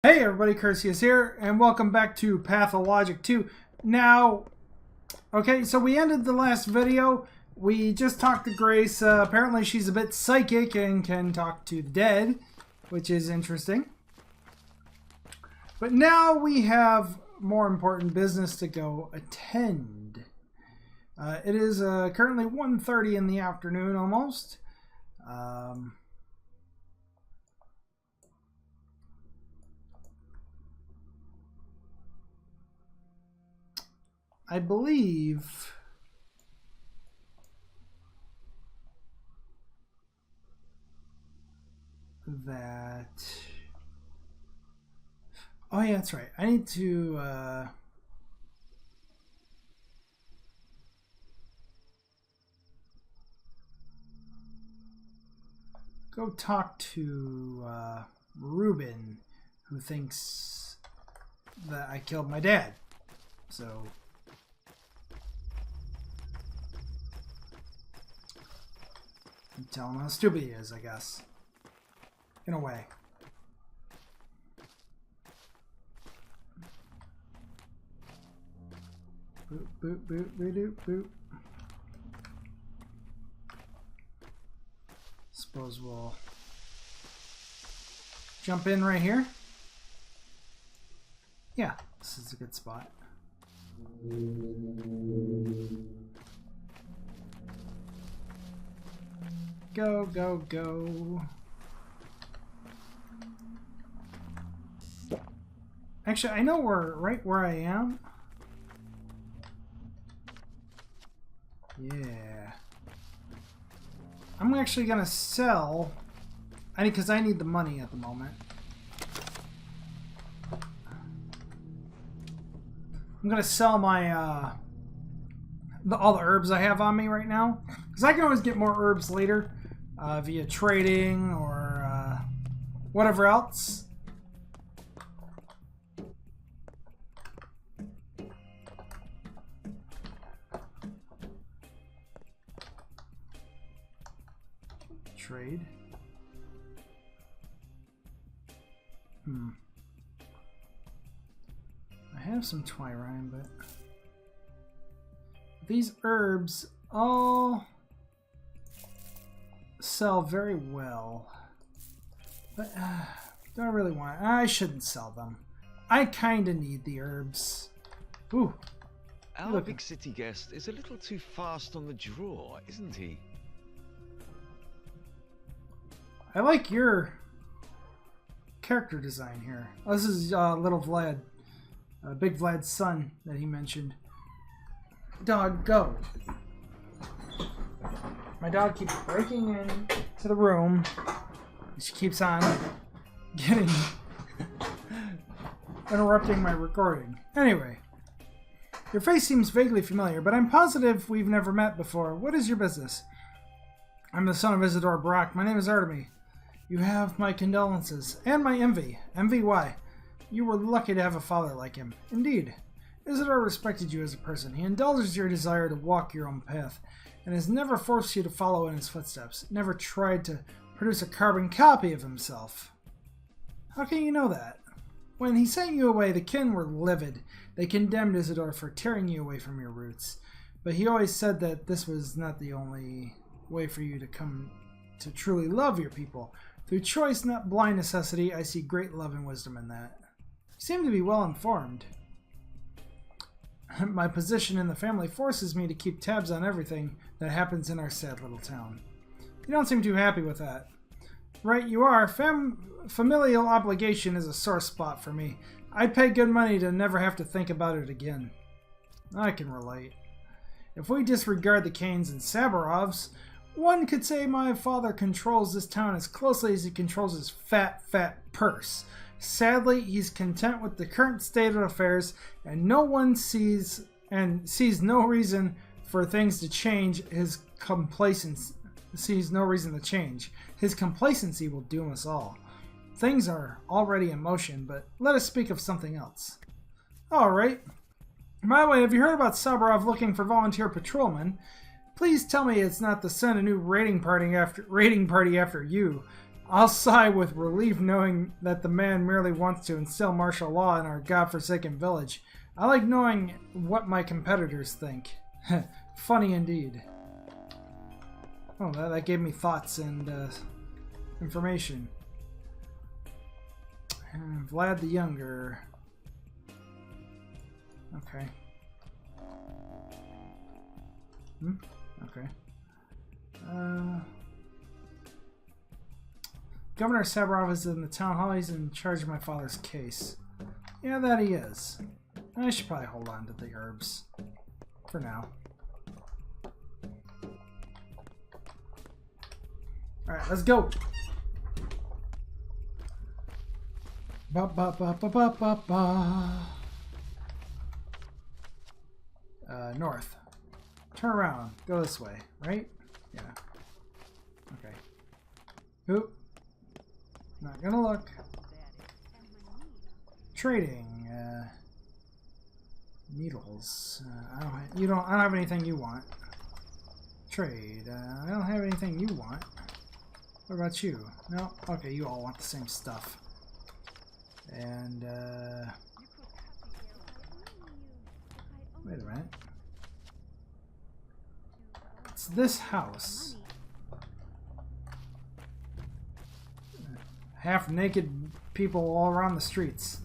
Hey everybody, Cursius here, and welcome back to Pathologic 2. Now, okay, so we ended the last video. We just talked to Grace. Apparently she's a bit psychic and can talk to the dead, which is interesting. But now we have more important business to go attend. It is currently 1:30 in the afternoon almost. I believe that... Oh yeah, that's right. I need to go talk to Ruben, who thinks that I killed my dad. So... tell him how stupid he is, I guess. In a way. Boop, boop, boop, boop, boop, boop. Suppose we'll jump in right here. Yeah, this is a good spot. Go, go, go. Actually, I know right where I am. Yeah. I'm actually gonna sell. Because I need the money at the moment. I'm gonna sell my all the herbs I have on me right now, because I can always get more herbs later. Via trading or whatever else. Trade. I have some twirine, but these herbs all sell very well, but do I really want? I shouldn't sell them. I kind of need the herbs. Ooh, our big city guest is a little too fast on the draw, isn't he? I like your character design here. Oh, this is little Vlad, Big Vlad's son that he mentioned. Dog, go. My dog keeps breaking into the room. She keeps on getting interrupting my recording. Anyway, your face seems vaguely familiar, but I'm positive we've never met before. What is your business? I'm the son of Isidore Brock. My name is Artemy. You have my condolences and my envy. Envy? Why? You were lucky to have a father like him. Indeed. Isidore respected you as a person. He indulges your desire to walk your own path, and has never forced you to follow in his footsteps, never tried to produce a carbon copy of himself. How can you know that? When he sent you away, the kin were livid. They condemned Isidore for tearing you away from your roots. But he always said that this was not the only way for you to come to truly love your people. Through choice, not blind necessity, I see great love and wisdom in that. You seem to be well informed. My position in the family forces me to keep tabs on everything that happens in our sad little town. You don't seem too happy with that. Right, you are. Familial obligation is a sore spot for me. I'd pay good money to never have to think about it again. I can relate. If we disregard the Kanes and Sabarovs, one could say my father controls this town as closely as he controls his fat purse. Sadly, he's content with the current state of affairs, and sees no reason for things to change. His complacency sees no reason to change. His complacency will doom us all. Things are already in motion, but let us speak of something else. All right. By the way, have you heard about Sabarov looking for volunteer patrolmen? Please tell me it's not to send a new raiding party after you. I'll sigh with relief knowing that the man merely wants to instill martial law in our godforsaken village. I like knowing what my competitors think. Funny indeed. Oh, that gave me thoughts and information. Vlad the Younger. Okay. Okay. Governor Sabarov is in the town hall. He's in charge of my father's case. Yeah, that he is. I should probably hold on to the herbs. For now. Alright, let's go! Ba ba ba ba ba ba ba. North. Turn around. Go this way, right? Yeah. Okay. Oop. Not gonna look. Trading. Needles. I don't have anything you want. Trade. I don't have anything you want. What about you? No? Okay, you all want the same stuff. And, wait a minute. It's this house. Half-naked people all around the streets.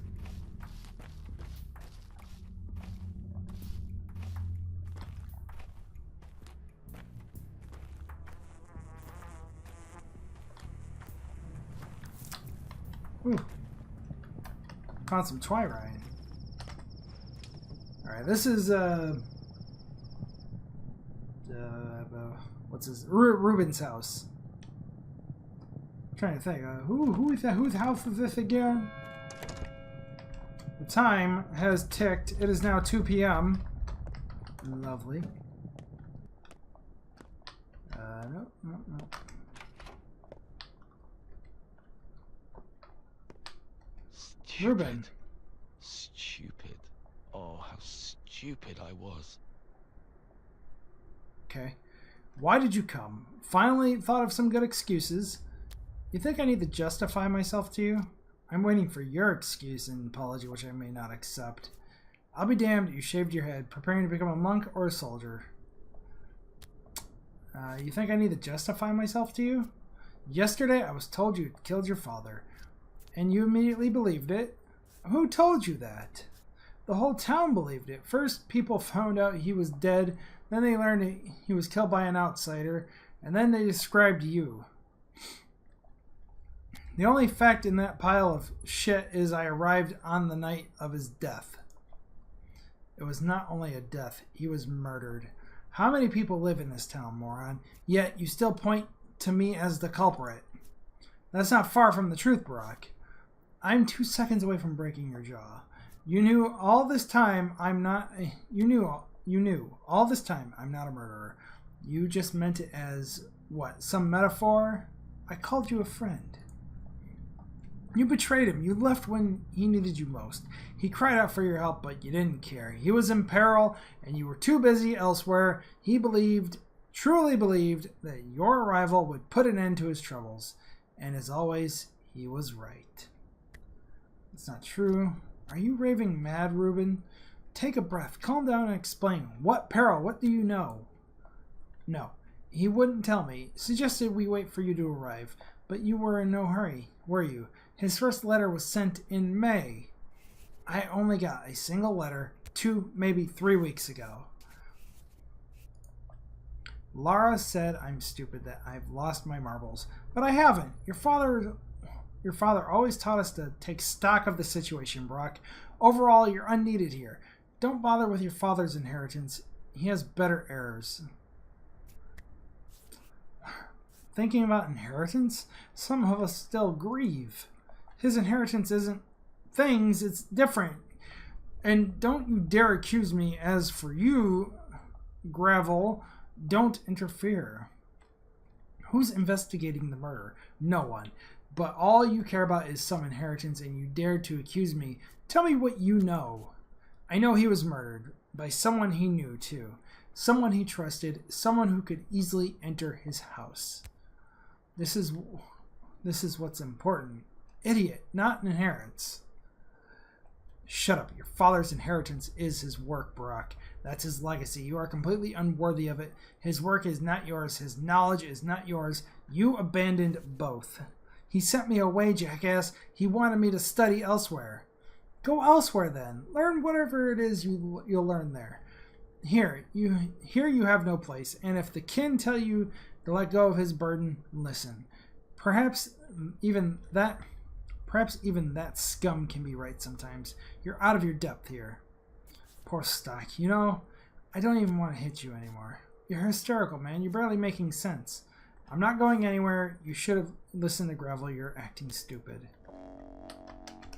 Ooh. Found some twirine. Alright, this is what's his Ruben's house. I'm trying to think. Whose house is this again? The time has ticked. It is now 2 p.m. Lovely. No. Stupid. Ruben. Stupid. Oh, how stupid I was. Okay. Why did you come? Finally thought of some good excuses. You think I need to justify myself to you? I'm waiting for your excuse and apology, which I may not accept. I'll be damned you shaved your head, preparing to become a monk or a soldier. You think I need to justify myself to you? Yesterday I was told you had killed your father, and you immediately believed it. Who told you that? The whole town believed it. First, people found out he was dead, then they learned he was killed by an outsider, and then they described you. The only fact in that pile of shit is I arrived on the night of his death. It was not only a death, he was murdered. How many people live in this town, moron? Yet you still point to me as the culprit. That's not far from the truth, Brock. I'm 2 seconds away from breaking your jaw. You knew all this time I'm not... You knew all this time I'm not a murderer. You just meant it as, what, some metaphor? I called you a friend. You betrayed him. You left when he needed you most. He cried out for your help, but you didn't care. He was in peril, and you were too busy elsewhere. He truly believed, that your arrival would put an end to his troubles. And as always, he was right. It's not true. Are you raving mad, Reuben? Take a breath. Calm down and explain. What peril? What do you know? No, he wouldn't tell me. Suggested we wait for you to arrive. But you were in no hurry, were you? His first letter was sent in May. I only got a single letter 2, maybe 3 weeks ago. Lara said I'm stupid, that I've lost my marbles. But I haven't. Your father always taught us to take stock of the situation, Brock. Overall, you're unneeded here. Don't bother with your father's inheritance. He has better heirs. Thinking about inheritance? Some of us still grieve. His inheritance isn't things, it's different. And don't you dare accuse me. As for you, Gravel, don't interfere. Who's investigating the murder? No one. But all you care about is some inheritance, and you dare to accuse me. Tell me what you know. I know he was murdered by someone he knew, too. Someone he trusted, someone who could easily enter his house. This is This is what's important. Idiot, not an inheritance. Shut up. Your father's inheritance is his work, Barack. That's his legacy. You are completely unworthy of it. His work is not yours. His knowledge is not yours. You abandoned both. He sent me away, jackass. He wanted me to study elsewhere. Go elsewhere, then. Learn whatever it is you'll learn there. Here you have no place, and if the kin tell you to let go of his burden, listen. Perhaps even that scum can be right sometimes. You're out of your depth here. Poor Stock. You know, I don't even want to hit you anymore. You're hysterical, man. You're barely making sense. I'm not going anywhere. You should have listened to Gravel. You're acting stupid.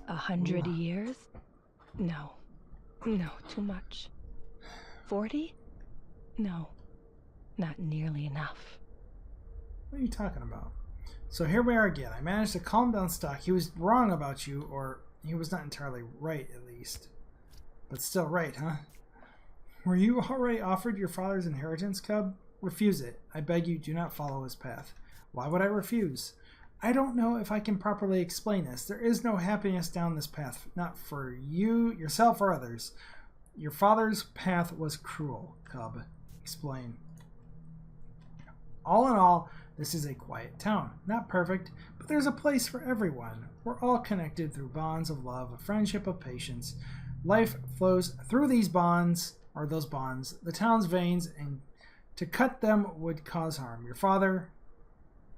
100 years? No. No, too much. 40? No. Not nearly enough. What are you talking about? So here we are again. I managed to calm down Stock. He was wrong about you, or he was not entirely right, at least. But still right, huh? Were you already offered your father's inheritance, Cub? Refuse it. I beg you, do not follow his path. Why would I refuse? I don't know if I can properly explain this. There is no happiness down this path, not for you, yourself, or others. Your father's path was cruel, Cub. Explain. All in all, this is a quiet town. Not perfect, but there's a place for everyone. We're all connected through bonds of love, of friendship, of patience. Life flows through these bonds, or those bonds, the town's veins, and to cut them would cause harm. Your father,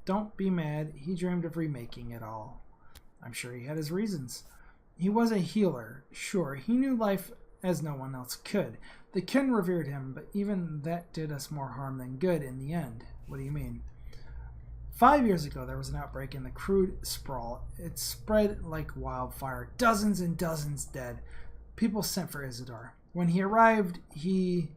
don't be mad. He dreamed of remaking it all. I'm sure he had his reasons. He was a healer, sure. He knew life as no one else could. The kin revered him, but even that did us more harm than good in the end. What do you mean? 5 years ago, there was an outbreak in the crude sprawl. It spread like wildfire. Dozens and dozens dead. People sent for Isidore. When he arrived, he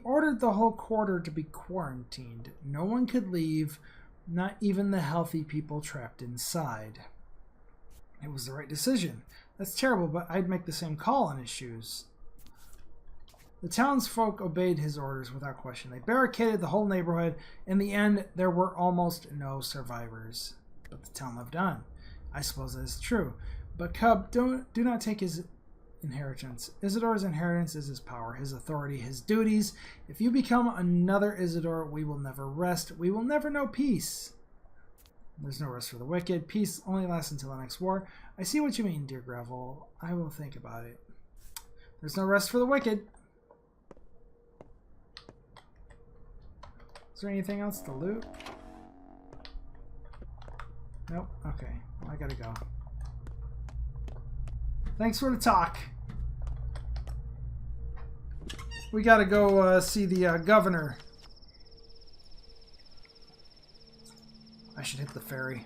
ordered the whole quarter to be quarantined. No one could leave, not even the healthy people trapped inside. It was the right decision. That's terrible, but I'd make the same call on his shoes. The townsfolk obeyed his orders without question. They barricaded the whole neighborhood. In the end, there were almost no survivors. But the town lived on. I suppose that is true. But Cub, do not take his inheritance. Isidore's inheritance is his power, his authority, his duties. If you become another Isidore, we will never rest. We will never know peace. There's no rest for the wicked. Peace only lasts until the next war. I see what you mean, dear Gravel. I will think about it. There's no rest for the wicked. Is there anything else to loot? Nope. Okay. Well, I gotta go. Thanks for the talk. We gotta go see the governor. I should hit the ferry.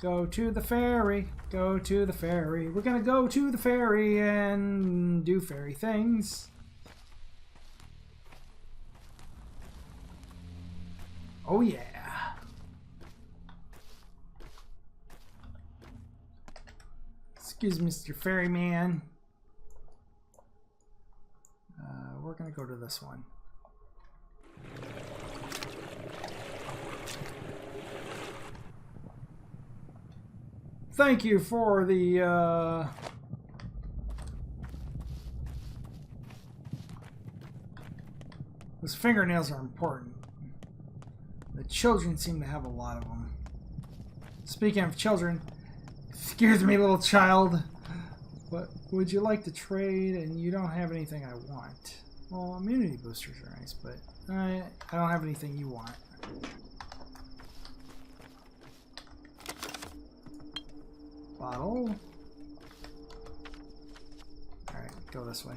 Go to the ferry, go to the ferry. We're gonna go to the ferry and do ferry things. Oh yeah. Excuse me, Mr. Ferryman. We're gonna go to this one. Thank you for the those fingernails are important. The children seem to have a lot of them. Speaking of children, excuse me, little child, but would you like to trade? And you don't have anything I want. Well, immunity boosters are nice, but I don't have anything you want. Bottle. Alright, go this way.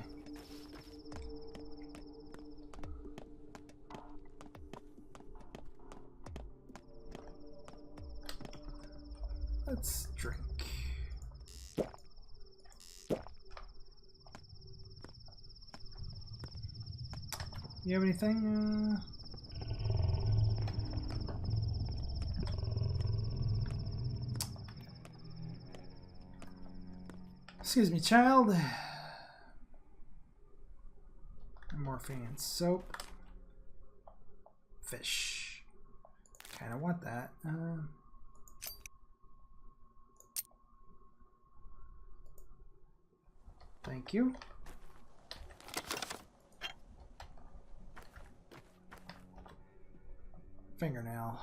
Let's drink. You have anything? Excuse me, child. morphine, soap, fish. Kind of want that. Thank you. Fingernail.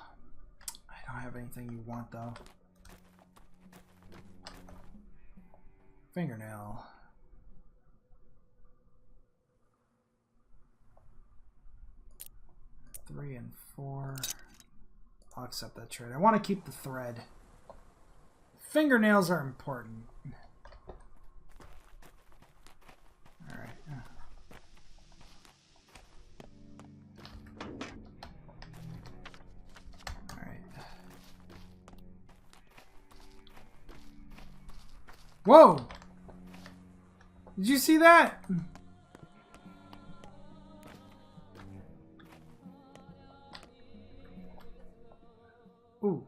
I don't have anything you want though. Fingernail. Three and 4. I'll accept that trade. I want to keep the thread. Fingernails are important. Alright. Alright. Whoa! Did you see that? Ooh.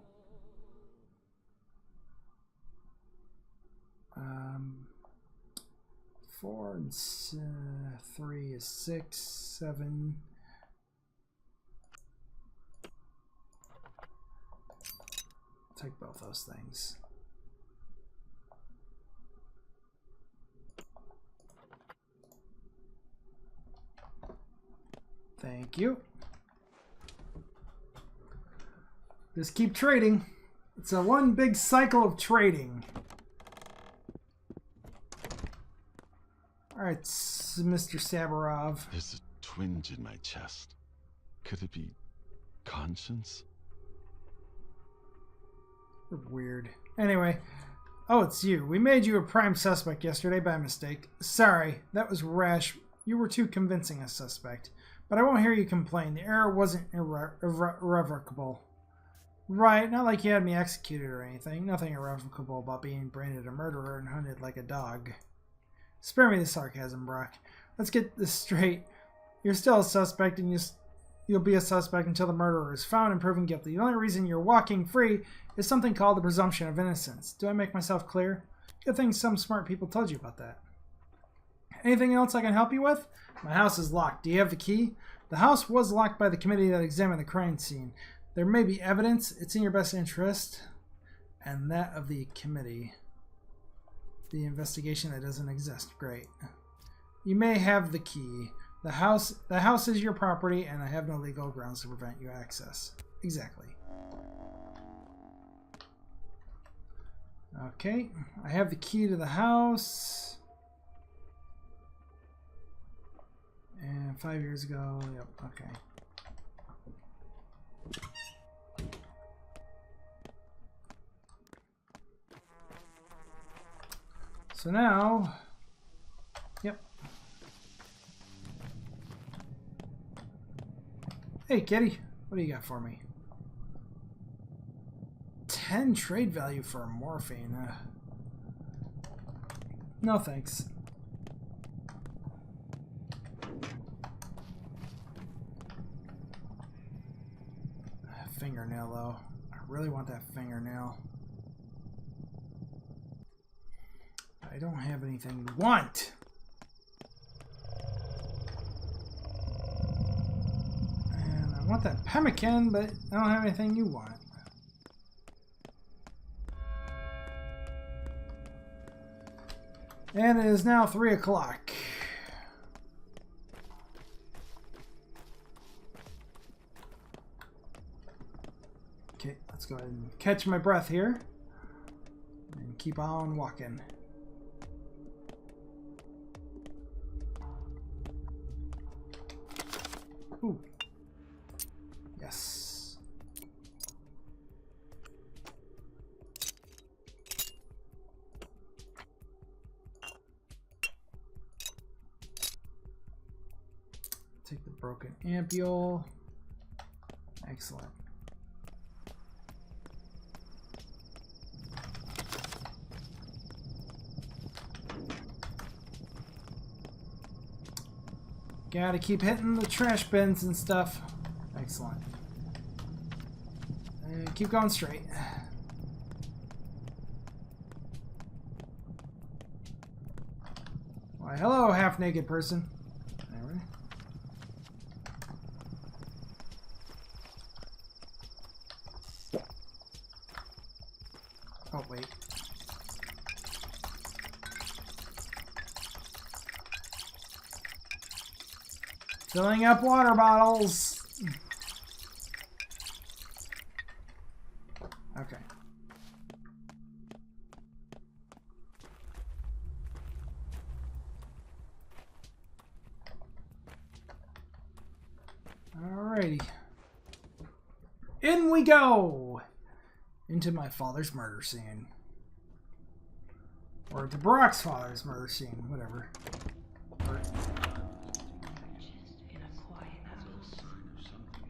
4 and 3 is 6, 7. Take both those things. Thank you. Just keep trading. It's a one big cycle of trading. All right, Mr. Sabarov. There's a twinge in my chest. Could it be conscience? You're weird. Anyway. Oh, it's you. We made you a prime suspect yesterday by mistake. Sorry, that was rash. You were too convincing a suspect. But I won't hear you complain. The error wasn't irrevocable. Right, not like you had me executed or anything. Nothing irrevocable about being branded a murderer and hunted like a dog. Spare me the sarcasm, Brock. Let's get this straight. You're still a suspect, and you'll be a suspect until the murderer is found and proven guilty. The only reason you're walking free is something called the presumption of innocence. Do I make myself clear? Good thing some smart people told you about that. Anything else I can help you with? My house is locked. Do you have the key? The house was locked by the committee that examined the crime scene. There may be evidence. It's in your best interest and that of the committee. The investigation that doesn't exist. Great. You may have the key. The house is your property, and I have no legal grounds to prevent you access. Exactly. Okay. I have the key to the house. And 5 years ago, yep, okay. So now, yep. Hey, kitty, what do you got for me? 10 trade value for a morphine. No thanks. Fingernail, though. I really want that fingernail. I don't have anything you want. And I want that pemmican, but I don't have anything you want. And it is now 3 o'clock. Okay, let's go ahead and catch my breath here. And keep on walking. Ooh. Yes. Take the broken ampule. Excellent. Gotta keep hitting the trash bins and stuff. Excellent. And keep going straight. Why, hello, half-naked person. Anyway. Oh, wait. Filling up water bottles. Okay. Alrighty. In we go! Into my father's murder scene. Or to Brock's father's murder scene, whatever. Or, Just in a quiet house,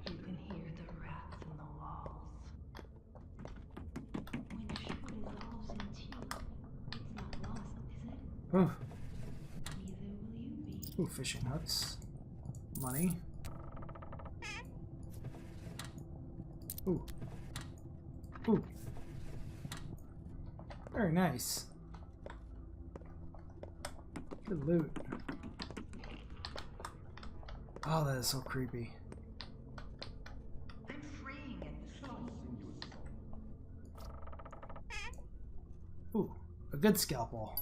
you can hear the rats in the walls. When sugar dissolves in tea, it's not lost, is it? ooh, Neither will you be. ooh, fishing hooks. Money. Ooh. Ooh. Very nice. Good loot. Oh, that is so creepy. I'm freeing it. Ooh, a good scalpel.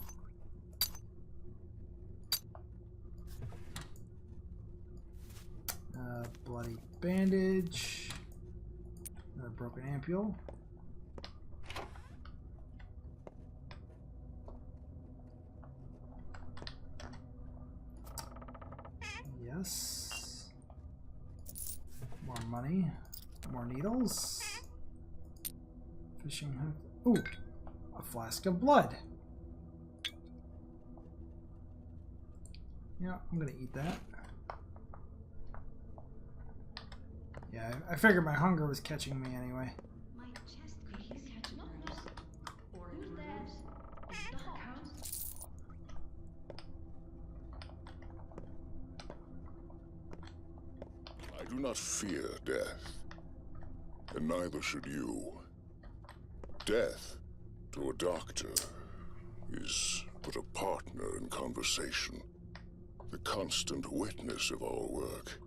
Bloody bandage. Another broken ampule. Yes. More money. More needles. Fishing hook. Ooh, a flask of blood. Yeah, I'm gonna eat that. Yeah, I figured my hunger was catching me anyway. My chest cookies catch numbers. Or who's that? In the house. I do not fear death, and neither should you. Death, to a doctor, is but a partner in conversation, the constant witness of our work.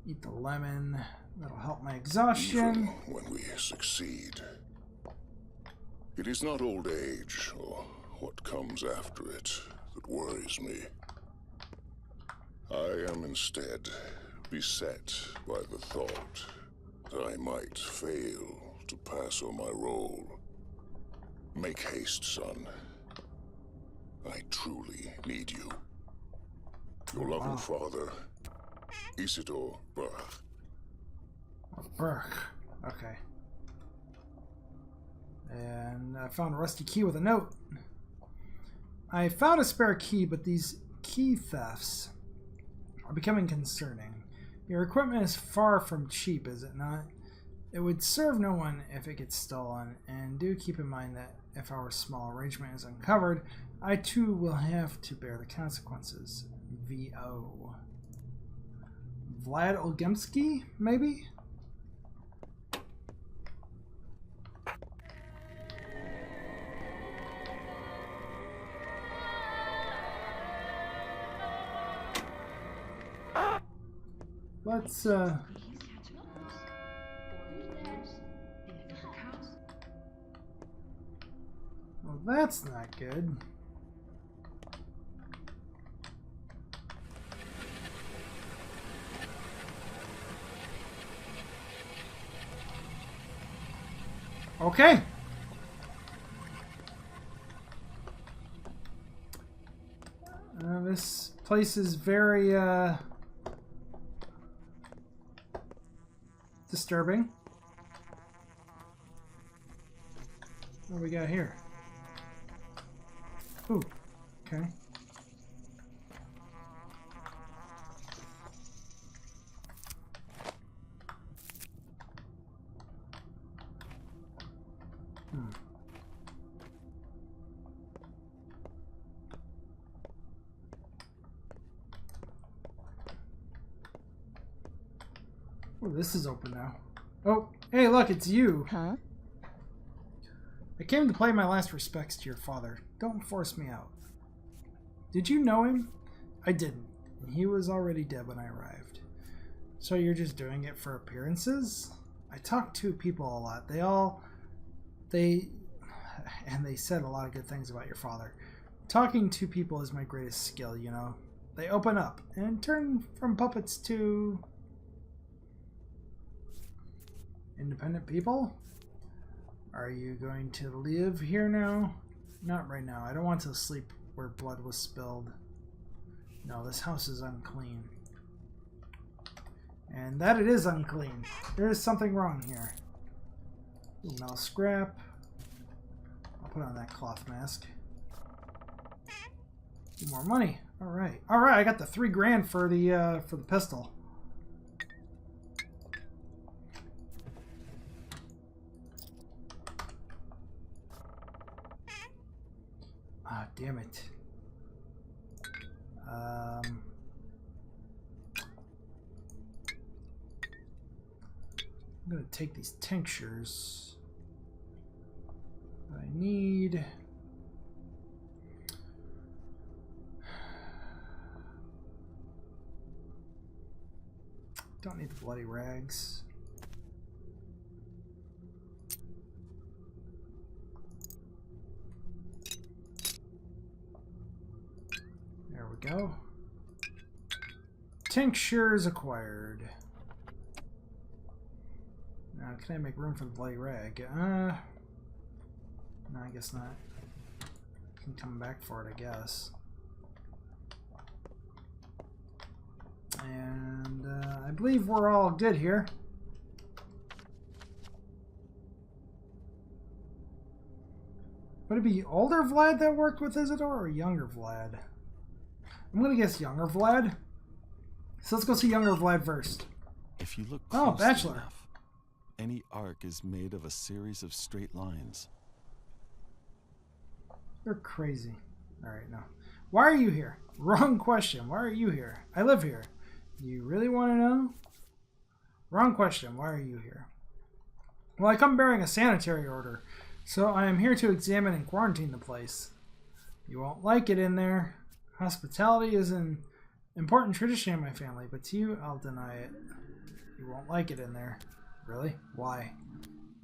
Eat the lemon. That'll help my Even exhaustion. when we succeed. It is not old age, or what comes after it, that worries me. I am instead beset by the thought that I might fail to pass on my role. Make haste, son. I truly need you. Your loving father, Isidore Burke. Oh, Burke. Okay. And I found a rusty key with a note. I found a spare key, but these key thefts are becoming concerning. Your equipment is far from cheap, is it not? It would serve no one if it gets stolen, and do keep in mind that if our small arrangement is uncovered, I too will have to bear the consequences. V.O. Vlad Olgemsky, maybe? Let's, Cookies catch numbers. Or who's that? In the house. well, that's not good. Okay. This place is very, disturbing. What do we got here? Ooh, okay. Oh, this is open now. Oh, hey, look, it's you. Huh? I came to pay my last respects to your father. Don't force me out. Did you know him? I didn't. He was already dead when I arrived. So you're just doing it for appearances? I talk to people a lot. And they said a lot of good things about your father. Talking to people is my greatest skill, you know. They open up and turn from puppets to independent people. Are you going to live here now? Not right now. I don't want to sleep where blood was spilled. No, this house is unclean. And that it is unclean. There is something wrong here. Ooh, metal scrap. I'll put on that cloth mask. More money. All right. All right. I got the $3 grand for the pistol. Ah, damn it. I'm gonna take these tinctures. I need. Don't need the bloody rags. There we go. Tinctures acquired. Now, can I make room for the bloody rag? No, I guess not. Can come back for it, I guess. And I believe we're all good here. Would it be older Vlad that worked with Isidore or younger Vlad? I'm gonna guess younger Vlad. So let's go see younger Vlad first. If you look Oh, closely bachelor. enough, any arc is made of a series of straight lines. You're crazy. Alright, no. Why are you here? Wrong question. Why are you here? I live here. You really want to know? Wrong question. Why are you here? Well, I come bearing a sanitary order, so I am here to examine and quarantine the place. You won't like it in there. Hospitality is an important tradition in my family, but to you, I'll deny it. You won't like it in there. Really? Why?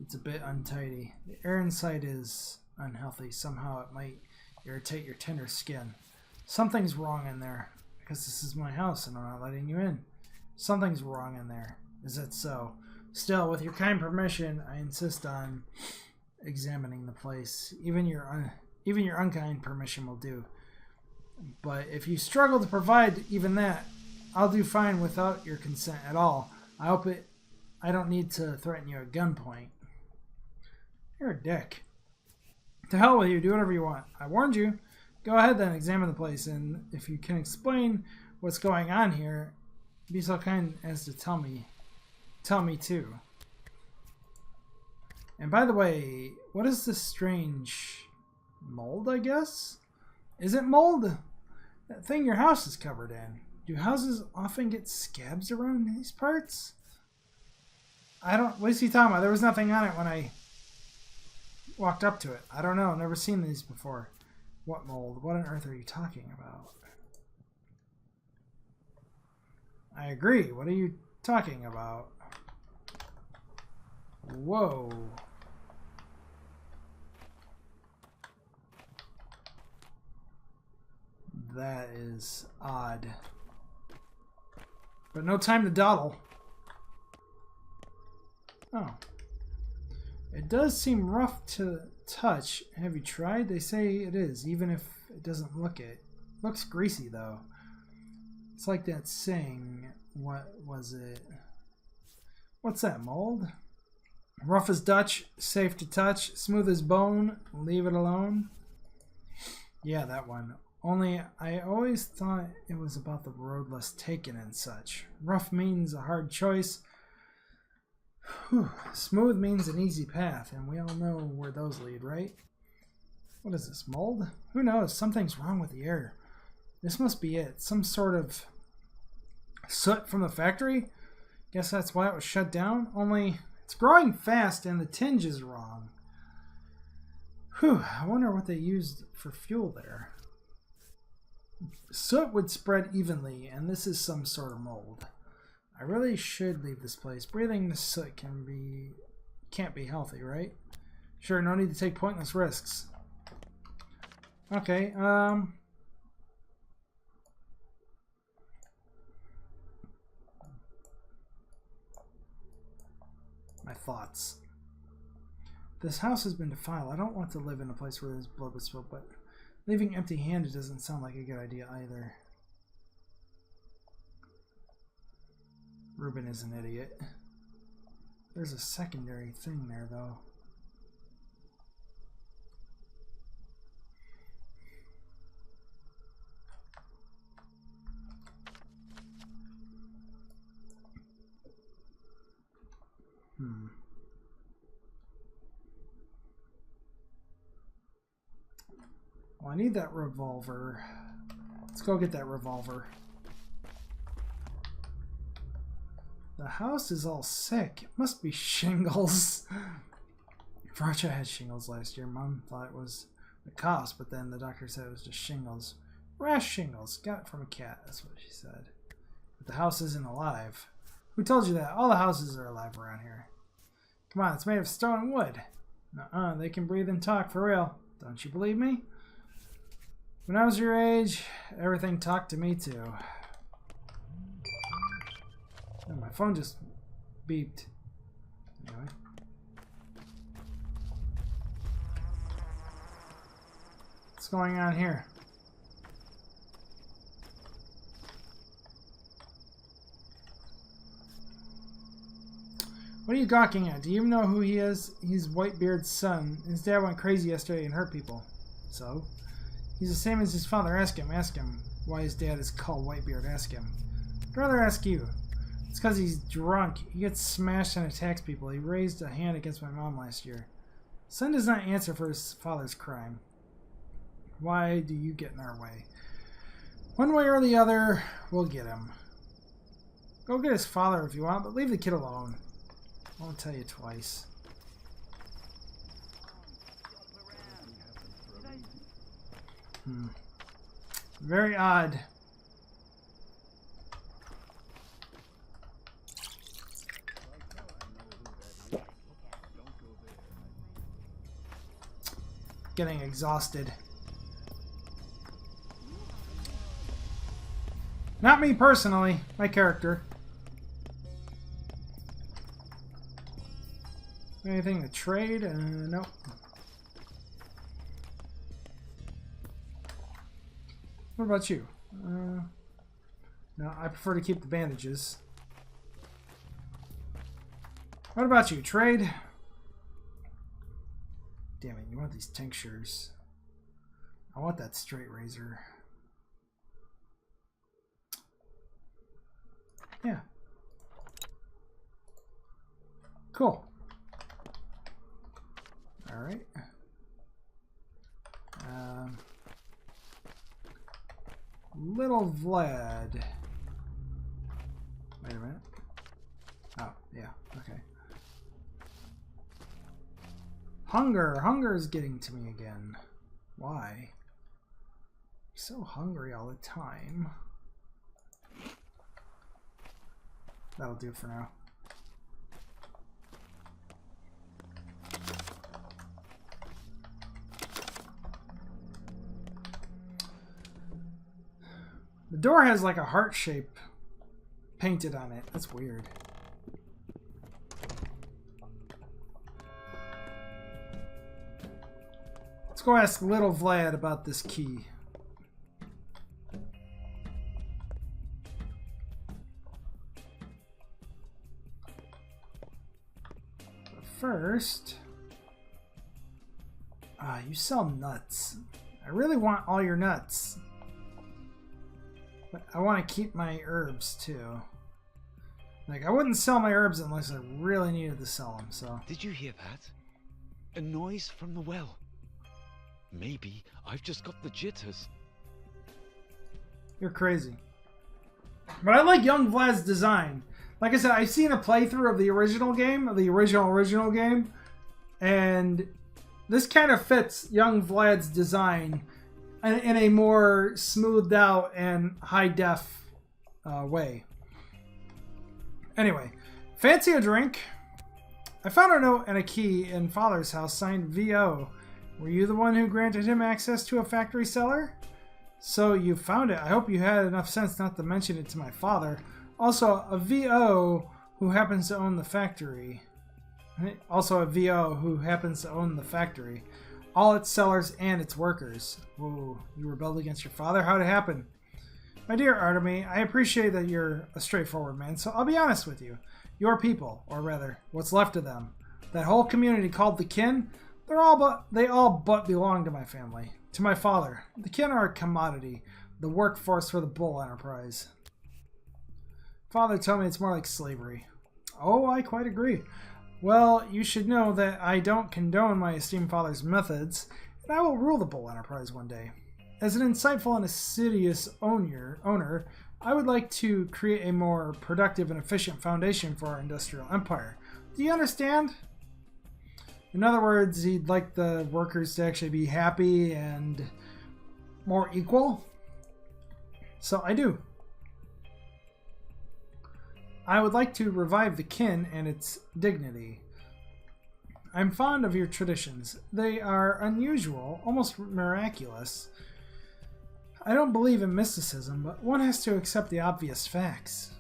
It's a bit untidy. The air inside is unhealthy. Somehow it might irritate your tender skin. Something's wrong in there. Because this is my house and I'm not letting you in. Something's wrong in there. Is that so? Still, with your kind permission, I insist on examining the place. Even your unkind permission will do. But if you struggle to provide even that, I'll do fine without your consent at all. I don't need to threaten you at gunpoint. You're a dick. To hell with you. Do whatever you want. I warned you. Go ahead then, examine the place, and if you can explain what's going on here, be so kind as to tell me too. And by the way, what is this strange mold, I guess? Is it mold? That thing your house is covered in. Do houses often get scabs around these parts? What is he talking about? There was nothing on it when I walked up to it. I don't know, never seen these before. What mold? What on earth are you talking about? I agree. What are you talking about? Whoa. That is odd. But no time to dawdle. Oh. It does seem rough to touch. Have you tried? They say it is, even if it doesn't look it. Looks greasy though. It's like that saying, what was it? What's that, mold? Rough as Dutch, safe to touch, smooth as bone, leave it alone. Yeah, that one. Only I always thought it was about the road less taken and such. Rough means a hard choice. Whew. Smooth means an easy path, and we all know where those lead, right? What is this, mold? Who knows? Something's wrong with the air. This must be it. Some sort of soot from the factory? Guess that's why it was shut down. Only it's growing fast and the tinge is wrong. Whew, I wonder what they used for fuel there. Soot would spread evenly, and this is some sort of mold. I really should leave this place. Breathing the soot can't be healthy, right? Sure, no need to take pointless risks. Okay, my thoughts. This house has been defiled. I don't want to live in a place where there's blood was spilled, but leaving empty-handed doesn't sound like a good idea either. Ruben is an idiot. There's a secondary thing there, though. Well, I need that revolver. Let's go get that revolver. The house is all sick. It must be shingles. Fracha had shingles last year. Mom thought it was the coughs, but then the doctor said it was just shingles. Rash shingles. Got it from a cat. That's what she said. But the house isn't alive. Who told you that? All the houses are alive around here. Come on, it's made of stone and wood. Nuh-uh, they can breathe and talk for real. Don't you believe me? When I was your age, everything talked to me too. Oh, my phone just beeped. Anyway. What's going on here? What are you gawking at? Do you even know who he is? He's Whitebeard's son. His dad went crazy yesterday and hurt people. So? He's the same as his father. Ask him. Ask him why his dad is called Whitebeard. Ask him. I'd rather ask you. It's because he's drunk. He gets smashed and attacks people. He raised a hand against my mom last year. Son does not answer for his father's crime. Why do you get in our way? One way or the other, we'll get him. Go get his father if you want, but leave the kid alone. I won't tell you twice. Very odd. Getting exhausted. Not me personally, my character. Anything to trade? Nope. What about you? No, I prefer to keep the bandages. What about you? Trade? Damn it, you want these tinctures. I want that straight razor. Yeah. Cool. Alright. Little Vlad. Wait a minute. Oh, yeah, okay. Hunger. Hunger is getting to me again. Why? I'm so hungry all the time. That'll do for now. The door has like a heart shape painted on it. That's weird. Let's go ask little Vlad about this key. But first... you sell nuts. I really want all your nuts. But I want to keep my herbs too. Like, I wouldn't sell my herbs unless I really needed to sell them, so. Did you hear that? A noise from the well. Maybe I've just got the jitters. You're crazy. But I like young Vlad's design. Like I said, I've seen a playthrough of the original game, the original game, and this kind of fits young Vlad's design in a more smoothed out and high def way. Anyway, fancy a drink? I found a note and a key in Father's house signed VO. Were you the one who granted him access to a factory cellar? So you found it. I hope you had enough sense not to mention it to my father. Also, a VO who happens to own the factory. Also a VO who happens to own the factory. All its sellers and its workers. Whoa, you rebelled against your father? How'd it happen? My dear Artemy, I appreciate that you're a straightforward man, so I'll be honest with you. Your people, or rather, what's left of them, that whole community called the kin, they all but belong to my family. To my father. The kin are a commodity, the workforce for the Bull Enterprise. Father told me it's more like slavery. Oh, I quite agree. Well, you should know that I don't condone my esteemed father's methods, and I will rule the Bull Enterprise one day. As an insightful and assiduous owner, I would like to create a more productive and efficient foundation for our industrial empire. Do you understand? In other words, he'd like the workers to actually be happy and more equal. So I do. I would like to revive the kin and its dignity. I'm fond of your traditions. They are unusual, almost miraculous. I don't believe in mysticism, but one has to accept the obvious facts.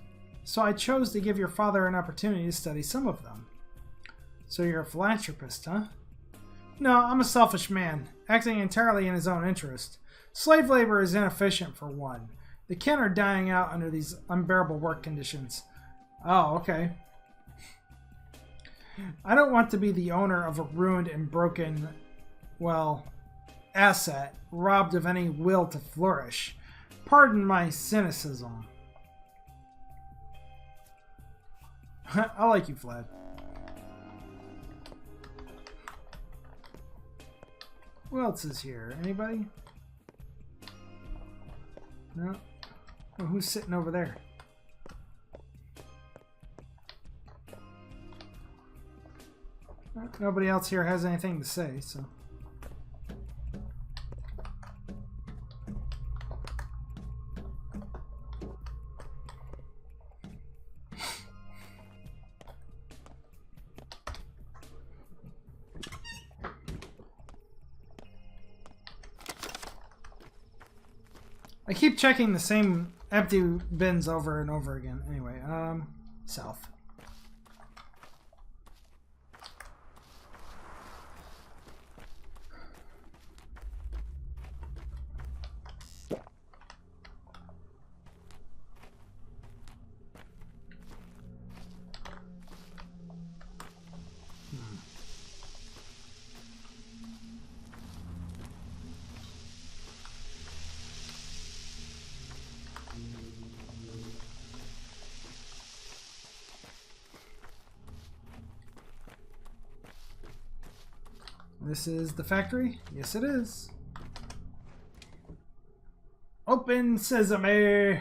So I chose to give your father an opportunity to study some of them. So you're a philanthropist, huh? No, I'm a selfish man, acting entirely in his own interest. Slave labor is inefficient, for one. The kin are dying out under these unbearable work conditions. Oh, okay. I don't want to be the owner of a ruined and broken, well, asset, robbed of any will to flourish. Pardon my cynicism. I like you, Vlad. Who else is here? Anybody? No? Oh, who's sitting over there? Nobody else here has anything to say, so... I keep checking the same empty bins over and over again. Anyway, south. This is the factory? Yes, it is. Open sesame!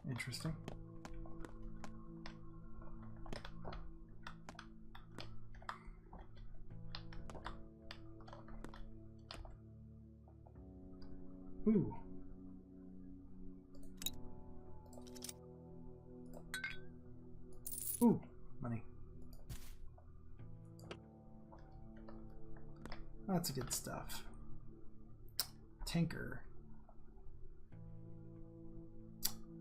Interesting. Ooh. Ooh, money. That's good stuff. Tinker.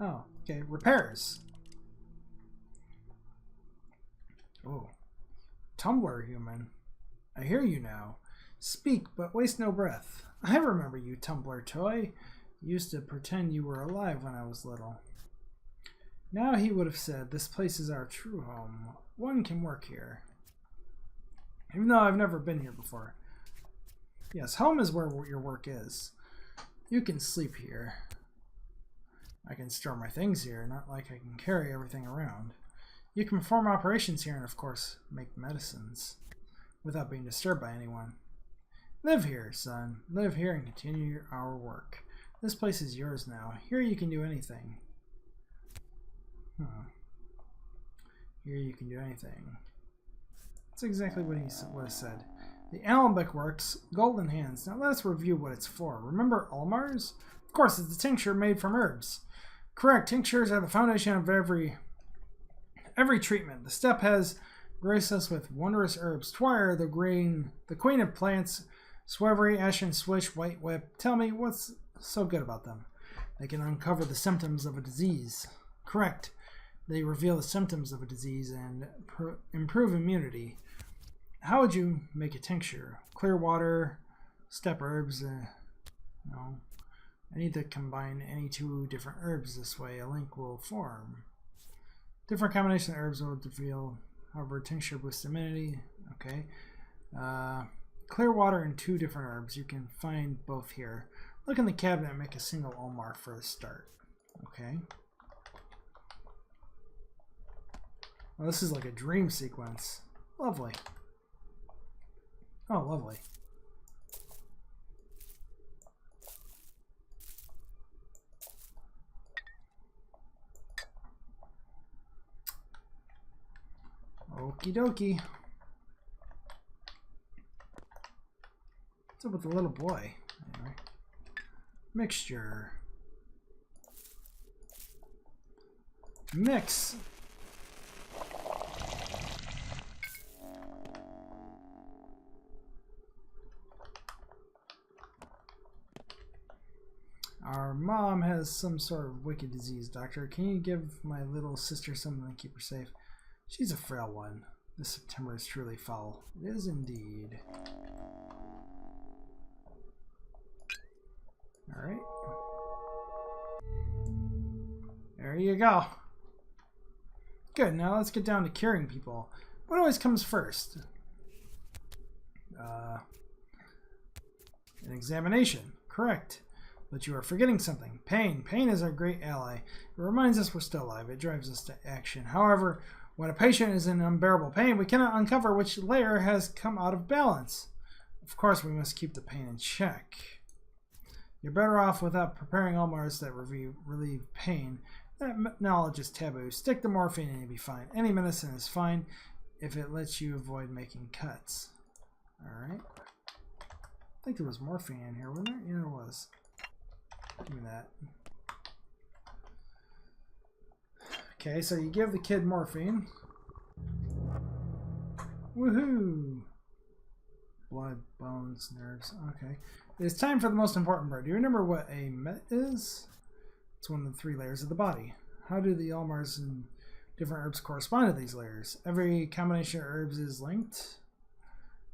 Oh, okay. Repairs. Oh. Tumbler human. I hear you now. Speak, but waste no breath. I remember you, Tumbler toy. You used to pretend you were alive when I was little. Now he would have said, this place is our true home. One can work here. Even though I've never been here before. Yes, home is where your work is. You can sleep here. I can store my things here, not like I can carry everything around. You can perform operations here and, of course, make medicines without being disturbed by anyone. Live here, son. Live here and continue our work. This place is yours now. Here you can do anything. Here you can do anything. That's exactly what he said. The alembic works, golden hands. Now let us review what it's for. Remember Ulmars? Of course, it's a tincture made from herbs. Correct, tinctures are the foundation of every treatment. The step has graced us with wondrous herbs. Twire, the queen of plants, swavery, ashen swish, white whip. Tell me, what's so good about them? They can uncover the symptoms of a disease. Correct. They reveal the symptoms of a disease and improve immunity. How would you make a tincture? Clear water, step herbs. No. I need to combine any two different herbs this way. A link will form. Different combination of herbs will reveal, however, tincture boosts immunity. Okay. Clear water and two different herbs. You can find both here. Look in the cabinet and make a single Ulmar for a start. Okay. Well, this is like a dream sequence. Lovely. Oh, lovely. Okie dokie. What's up with the little boy? Anyway. Mixture. Mix. Our mom has some sort of wicked disease, doctor. Can you give my little sister something to keep her safe? She's a frail one. This September is truly foul. It is indeed. Alright. There you go. Good, now let's get down to curing people. What always comes first? An examination. Correct. But you are forgetting something. Pain. Pain is our great ally. It reminds us we're still alive. It drives us to action. However, when a patient is in unbearable pain, we cannot uncover which layer has come out of balance. Of course, we must keep the pain in check. You're better off without preparing Ulmars that relieve pain. That knowledge is taboo. Stick to morphine and you'll be fine. Any medicine is fine if it lets you avoid making cuts. Alright. I think there was morphine in here, wasn't there? Yeah, there was. Give me that. Okay, so you give the kid morphine. Woohoo! Blood, bones, nerves. Okay. It's time for the most important part. Do you remember what a met is? It's one of the 3 layers of the body. How do the Ulmars and different herbs correspond to these layers? Every combination of herbs is linked.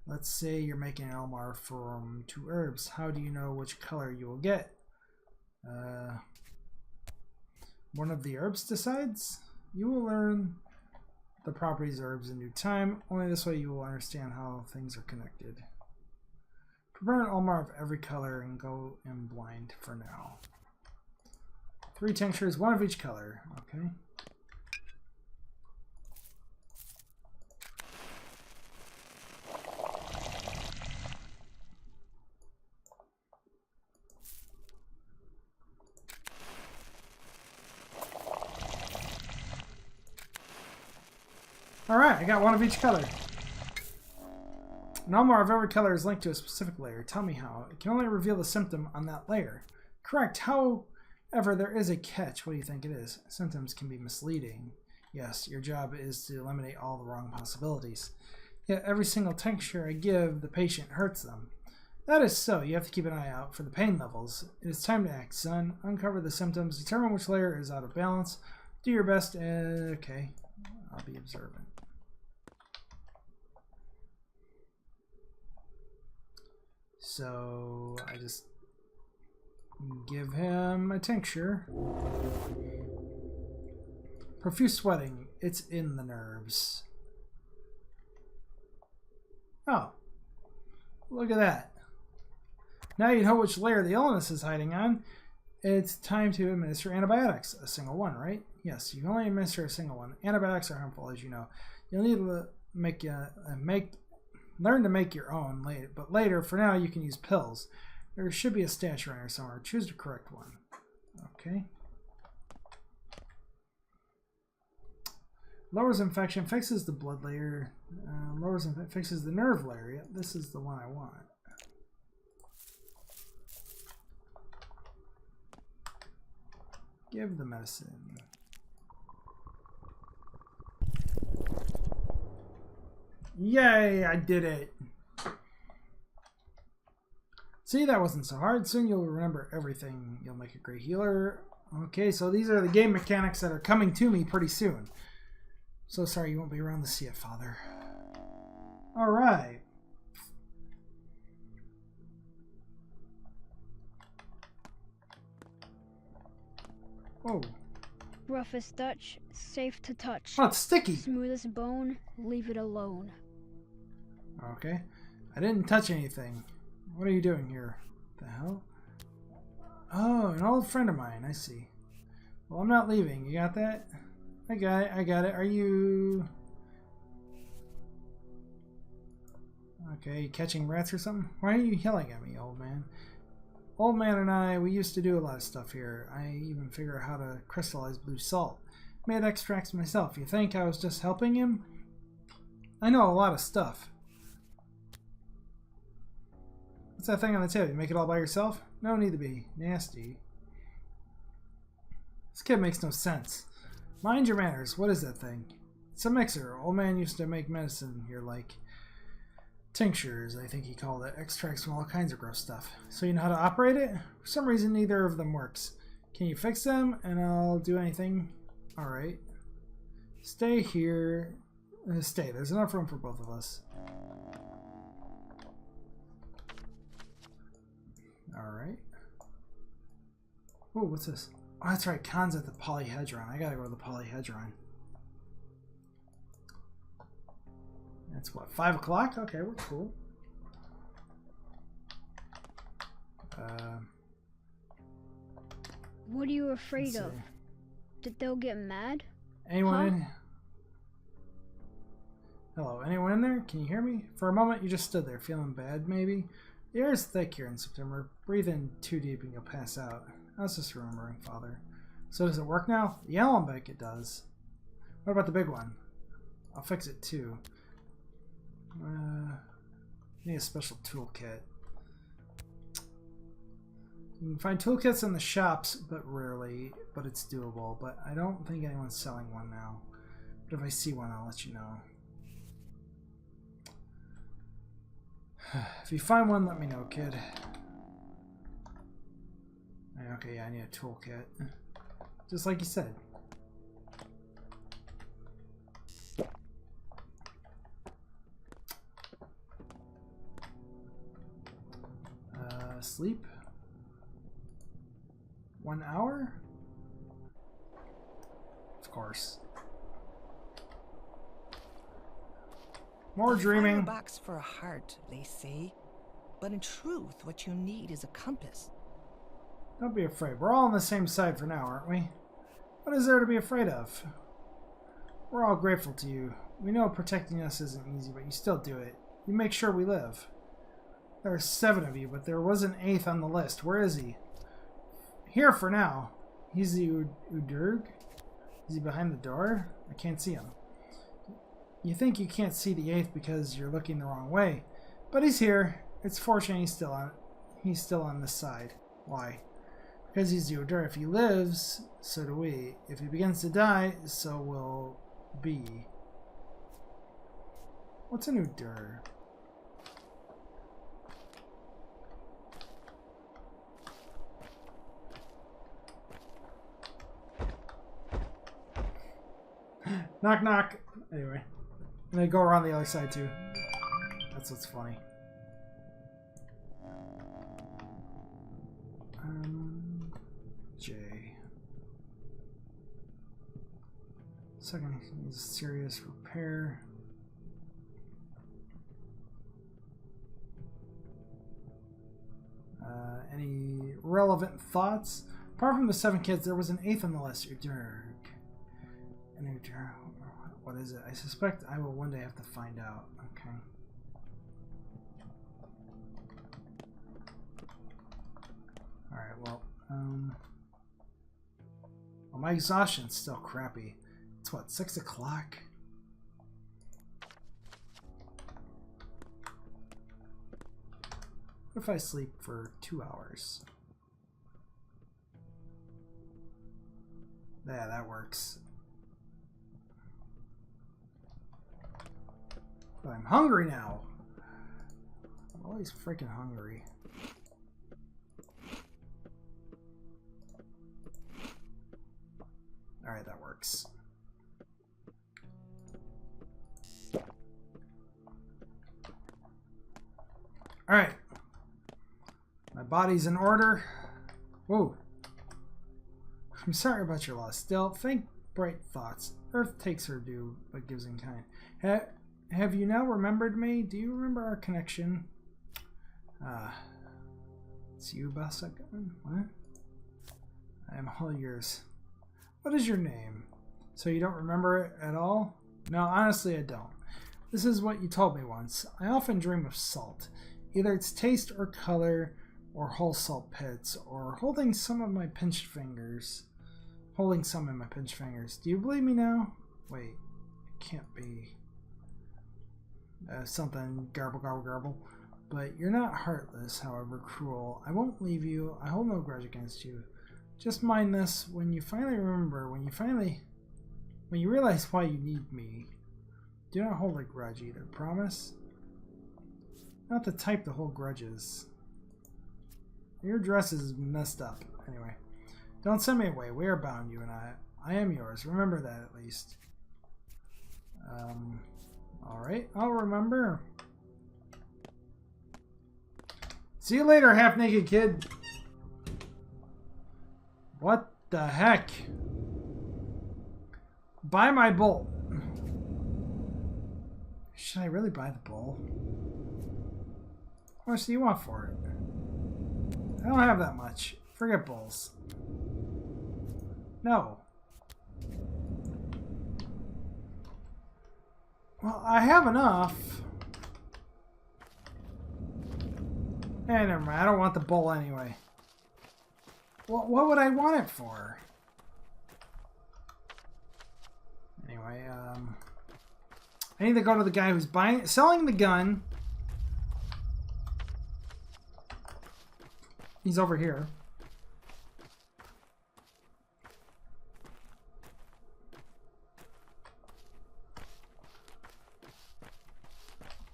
Let's say you're making an Ulmar from 2 herbs. How do you know which color you will get? One of the herbs decides. You will learn the properties of herbs in due time. Only this way you will understand how things are connected. Prepare an Ulmar of every color and go in blind for now. 3 tinctures, 1 of each color. Okay. Alright, I got 1 of each color. An Ulmar of every color is linked to a specific layer. Tell me how. It can only reveal the symptom on that layer. Correct. However, there is a catch. What do you think it is? Symptoms can be misleading. Yes, your job is to eliminate all the wrong possibilities. Yet every single tincture I give the patient hurts them. That is so. You have to keep an eye out for the pain levels. It is time to act, son. Uncover the symptoms. Determine which layer is out of balance. Do your best. Okay. I'll be observant. So I just give him a tincture. Profuse sweating. It's in the nerves. Oh. Look at that. Now you know which layer the illness is hiding on. It's time to administer antibiotics. A single one, right? Yes, you can only administer a single one. Antibiotics are harmful, as you know. You'll need to learn to make your own later, but later, for now, you can use pills. There should be a stash around here somewhere. Choose the correct one. Okay. Lowers infection, fixes the blood layer, fixes the nerve layer. Yep, this is the one I want. Give the medicine. Yay, I did it. See, that wasn't so hard. Soon you'll remember everything. You'll make a great healer. Okay, so these are the game mechanics that are coming to me pretty soon. So sorry you won't be around to see it, Father. Alright. Whoa. Rough as Dutch, safe to touch. Oh, it's sticky. Smooth as bone, leave it alone. Okay. I didn't touch anything. What are you doing here? The hell? Oh, an old friend of mine. I see. Well, I'm not leaving. You got that? I got it. Are you... Okay, catching rats or something? Why are you yelling at me, old man? Old man and I, we used to do a lot of stuff here. I even figured out how to crystallize blue salt. Made extracts myself. You think I was just helping him? I know a lot of stuff. What's that thing on the table? You make it all by yourself? No need to be nasty. This kid makes no sense. Mind your manners. What is that thing? It's a mixer. Old man used to make medicine here, like tinctures, I think he called it. Extracts from all kinds of gross stuff. So you know how to operate it? For some reason, neither of them works. Can you fix them? And I'll do anything. Alright. Stay here. Stay. There's enough room for both of us. Alright. Oh, what's this? Oh, that's right. Khan's at the polyhedron. I gotta go to the polyhedron. That's what, 5 o'clock? Okay, we're cool. What are you afraid of? That they'll get mad? Anyone in? Hello, anyone in there? Can you hear me? For a moment, you just stood there, feeling bad, maybe? The air is thick here in September. Breathe in too deep and you'll pass out. I was just remembering, Father. So does it work now? The yellow bike, it does. What about the big one? I'll fix it too. Need a special toolkit. You can find toolkits in the shops, but rarely. But it's doable. But I don't think anyone's selling one now. But if I see one, I'll let you know. If you find one, let me know, kid. Okay, yeah, I need a toolkit. Just like you said. Sleep? 1 hour? Of course. More dreaming. A box for a heart, they say. But in truth, what you need is a compass. Don't be afraid. We're all on the same side for now, aren't we? What is there to be afraid of? We're all grateful to you. We know protecting us isn't easy, but you still do it. You make sure we live. There are 7 of you, but there was an 8th on the list. Where is he? Here for now. He's the Udurg? Is he behind the door? I can't see him. You think you can't see the 8th because you're looking the wrong way. But he's here. It's fortunate he's still on this side. Why? Because he's the Udurg. If he lives, so do we. If he begins to die, so will be. What's an Udurg? Knock, knock. Anyway. And they go around the other side, too. That's what's funny. J. Second is serious repair. Any relevant thoughts? Apart from the 7 kids, there was an 8th on the list. Udurg. An Udurg. What is it? I suspect I will one day have to find out. Okay. Alright, well, my exhaustion's still crappy. It's It's what, 6 o'clock? What if I sleep for 2 hours? Yeah, that works. But I'm hungry now. I'm always freaking hungry. Alright, that works. Alright. My body's in order. Whoa. I'm sorry about your loss. Still, think bright thoughts. Earth takes her due, but gives in kind. Have you now remembered me? Do you remember our connection? It's you, Bassak. What? I am all yours. What is your name? So you don't remember it at all? No, honestly, I don't. This is what you told me once. I often dream of salt. Either its taste or color, or whole salt pits, or holding some in my pinched fingers. Do you believe me now? Wait, it can't be. Something garble, garble, garble. But you're not heartless, however cruel. I won't leave you. I hold no grudge against you. Just mind this, when you finally remember, when you realize why you need me, do not hold a grudge either. Promise? Not the type to hold grudges. Your dress is messed up. Anyway, don't send me away. We are bound, you and I. I am yours. Remember that at least. Alright, I'll remember. See you later, half-naked kid. What the heck? Buy my bowl. Should I really buy the bowl? How much do you want for it? I don't have that much. Forget bowls. No. Well, I have enough. Eh, never mind. I don't want the bowl anyway. Well, what would I want it for? Anyway, I need to go to the guy who's selling the gun. He's over here.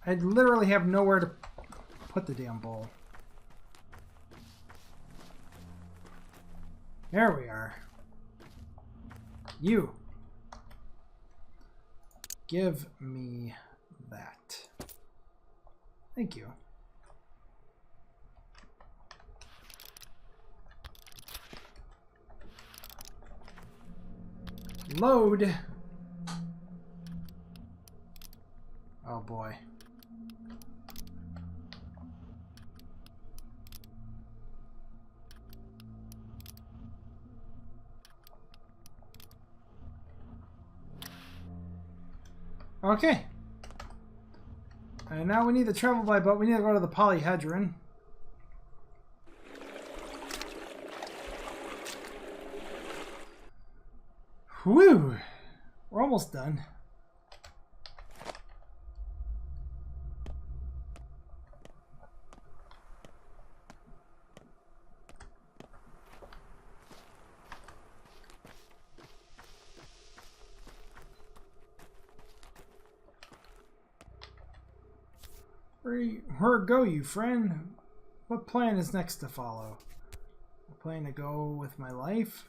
I literally have nowhere to put the damn bowl. There we are. You. Give me that. Thank you. Load. Oh boy. Okay. And now we need to travel by boat. We need to go to the polyhedron. Whew. We're almost done. Where go you, friend? What plan is next to follow? I plan to go with my life?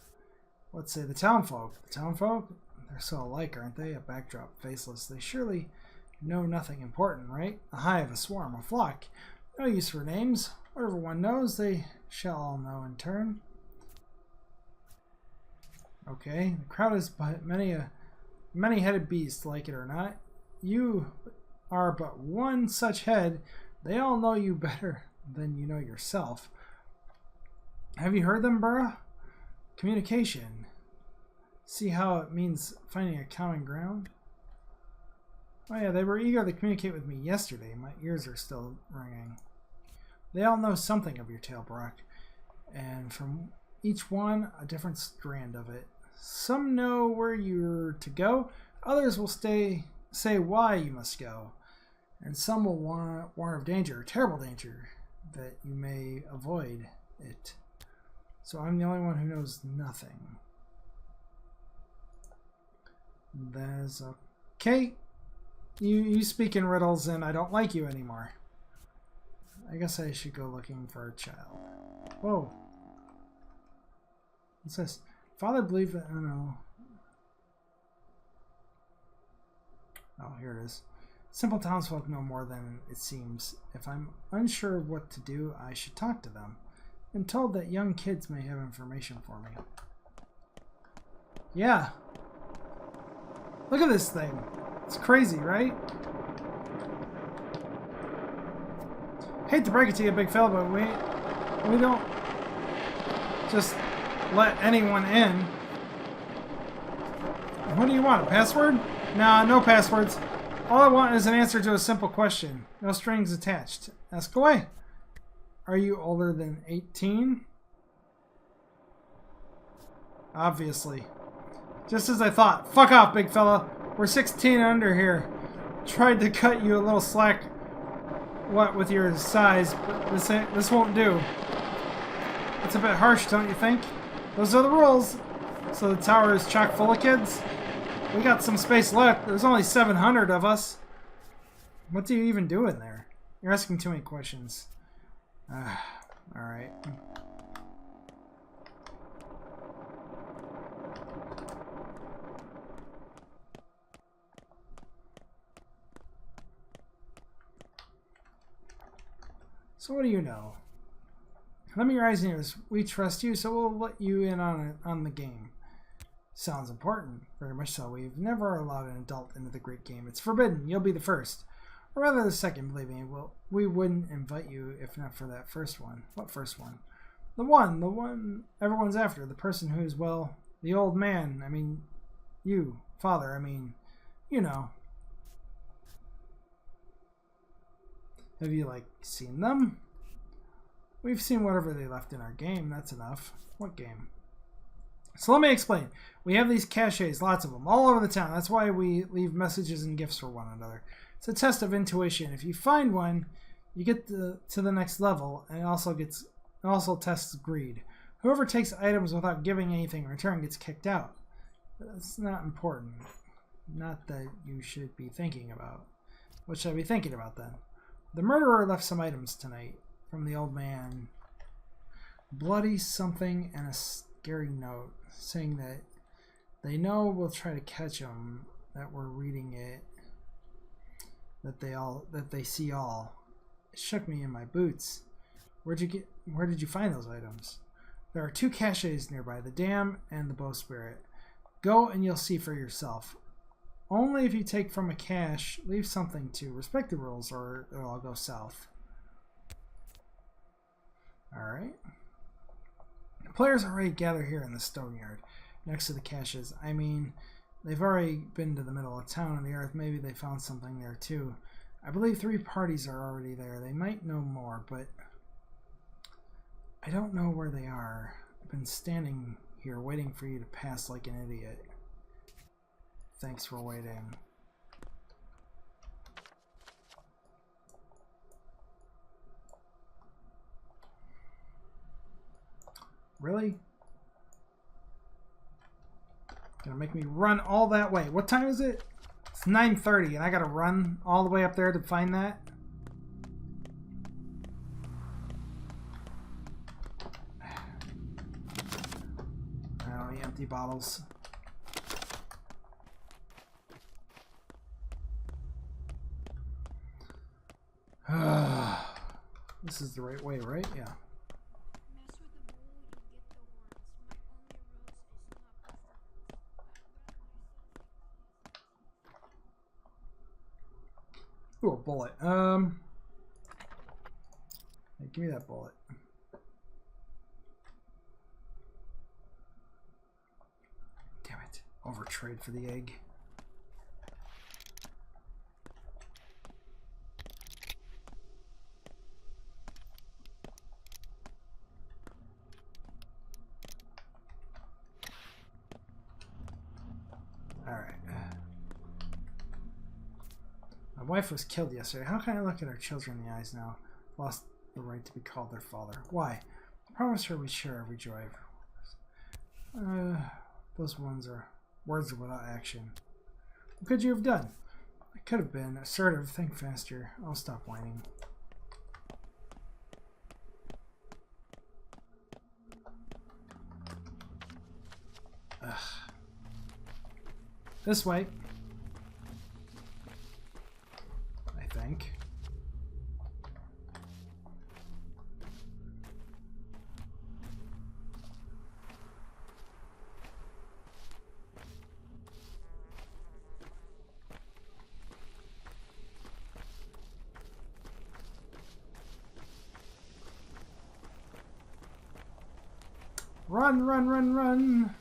Let's say the townfolk. The townfolk? They're so alike, aren't they? A backdrop, faceless. They surely know nothing important, right? A hive, a swarm, a flock. No use for names. Whatever one knows, they shall all know in turn. Okay, the crowd is but many-headed beast, like it or not. You are but one such head. They all know you better than you know yourself. Have you heard them, Burra? Communication. See how it means finding a common ground? Oh yeah, they were eager to communicate with me yesterday. My ears are still ringing. They all know something of your tale, Brock. And from each one, a different strand of it. Some know where you're to go, others will say why you must go, and some will warn of danger, terrible danger, that you may avoid it. So I'm the only one who knows nothing. That is okay. You speak in riddles and I don't like you anymore. I guess I should go looking for a child. Whoa. What's this? Father believed that, I don't know. Oh, here it is. Simple townsfolk know more than it seems. If I'm unsure of what to do, I should talk to them. I'm told that young kids may have information for me. Yeah. Look at this thing. It's crazy, right? Hate to break it to you, big fella, but we don't just let anyone in. What do you want? A password? Nah, no passwords. All I want is an answer to a simple question. No strings attached. Ask away. Are you older than 18? Obviously. Just as I thought. Fuck off, big fella. We're 16 and under here. Tried to cut you a little slack, what, with your size, but this won't do. It's a bit harsh, don't you think? Those are the rules. So the tower is chock full of kids? We got some space left. There's only 700 of us. What do you even do in there? You're asking too many questions. Alright. So what do you know? Let me rise in yours. We trust you, so we'll let you in on the game. Sounds important. Very much so. We've never allowed an adult into the great game. It's forbidden. You'll be the first. Or rather the second, believe me. Well, we wouldn't invite you if not for that first one. What first one? The one everyone's after. The person who's, well, the old man. I mean, you. Father, I mean, you know. Have you, like, seen them? We've seen whatever they left in our game. That's enough. What game? So let me explain. We have these caches, lots of them, all over the town. That's why we leave messages and gifts for one another. It's a test of intuition. If you find one, you get to the next level, and it also tests greed. Whoever takes items without giving anything in return gets kicked out. That's not important. Not that you should be thinking about. What should I be thinking about then? The murderer left some items tonight from the old man. Bloody something and a scary note saying that they know we'll try to catch them, that we're reading it, that they see all. It shook me in my boots. Where did you find those items? There are 2 caches nearby, the dam and the bowsprit. Go and you'll see for yourself. Only if you take from a cache, leave something to respect the rules, or it'll all go south. Alright. Players already gather here in the stone yard, next to the caches. I mean, they've already been to the middle of town on the earth. Maybe they found something there too. I believe 3 parties are already there. They might know more, but I don't know where they are. I've been standing here waiting for you to pass like an idiot. Thanks for waiting. Really? Gonna make me run all that way. What time is it? It's 9:30 and I gotta run all the way up there to find that? Oh, the empty bottles. This is the right way, right? Yeah. Ooh, a bullet. Hey, give me that bullet. Damn it. Overtrade for the egg. My wife was killed yesterday. How can I look at our children in the eyes now? Lost the right to be called their father. Why? I promised her we'd share every joy. Those words are without action. What could you have done? I could have been assertive. Think faster. I'll stop whining. Ugh. This way. I think. Run, run, run, run!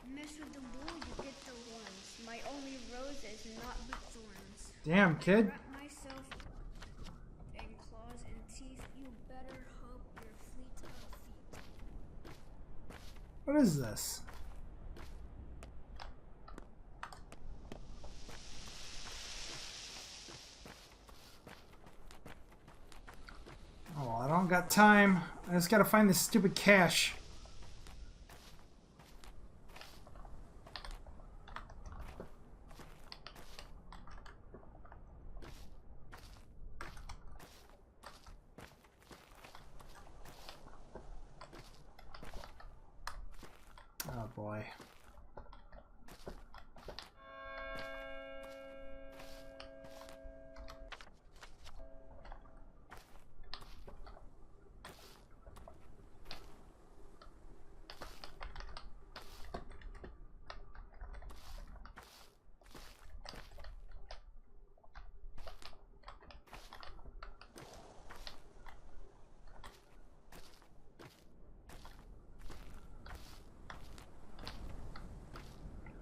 Mess with the bull, you get the horns. My only rose is not but thorns. Damn, kid. Wrap myself in claws and teeth. You better hope your fleet of feet. What is this? Oh, I don't got time. I just gotta find this stupid cache. Oh boy.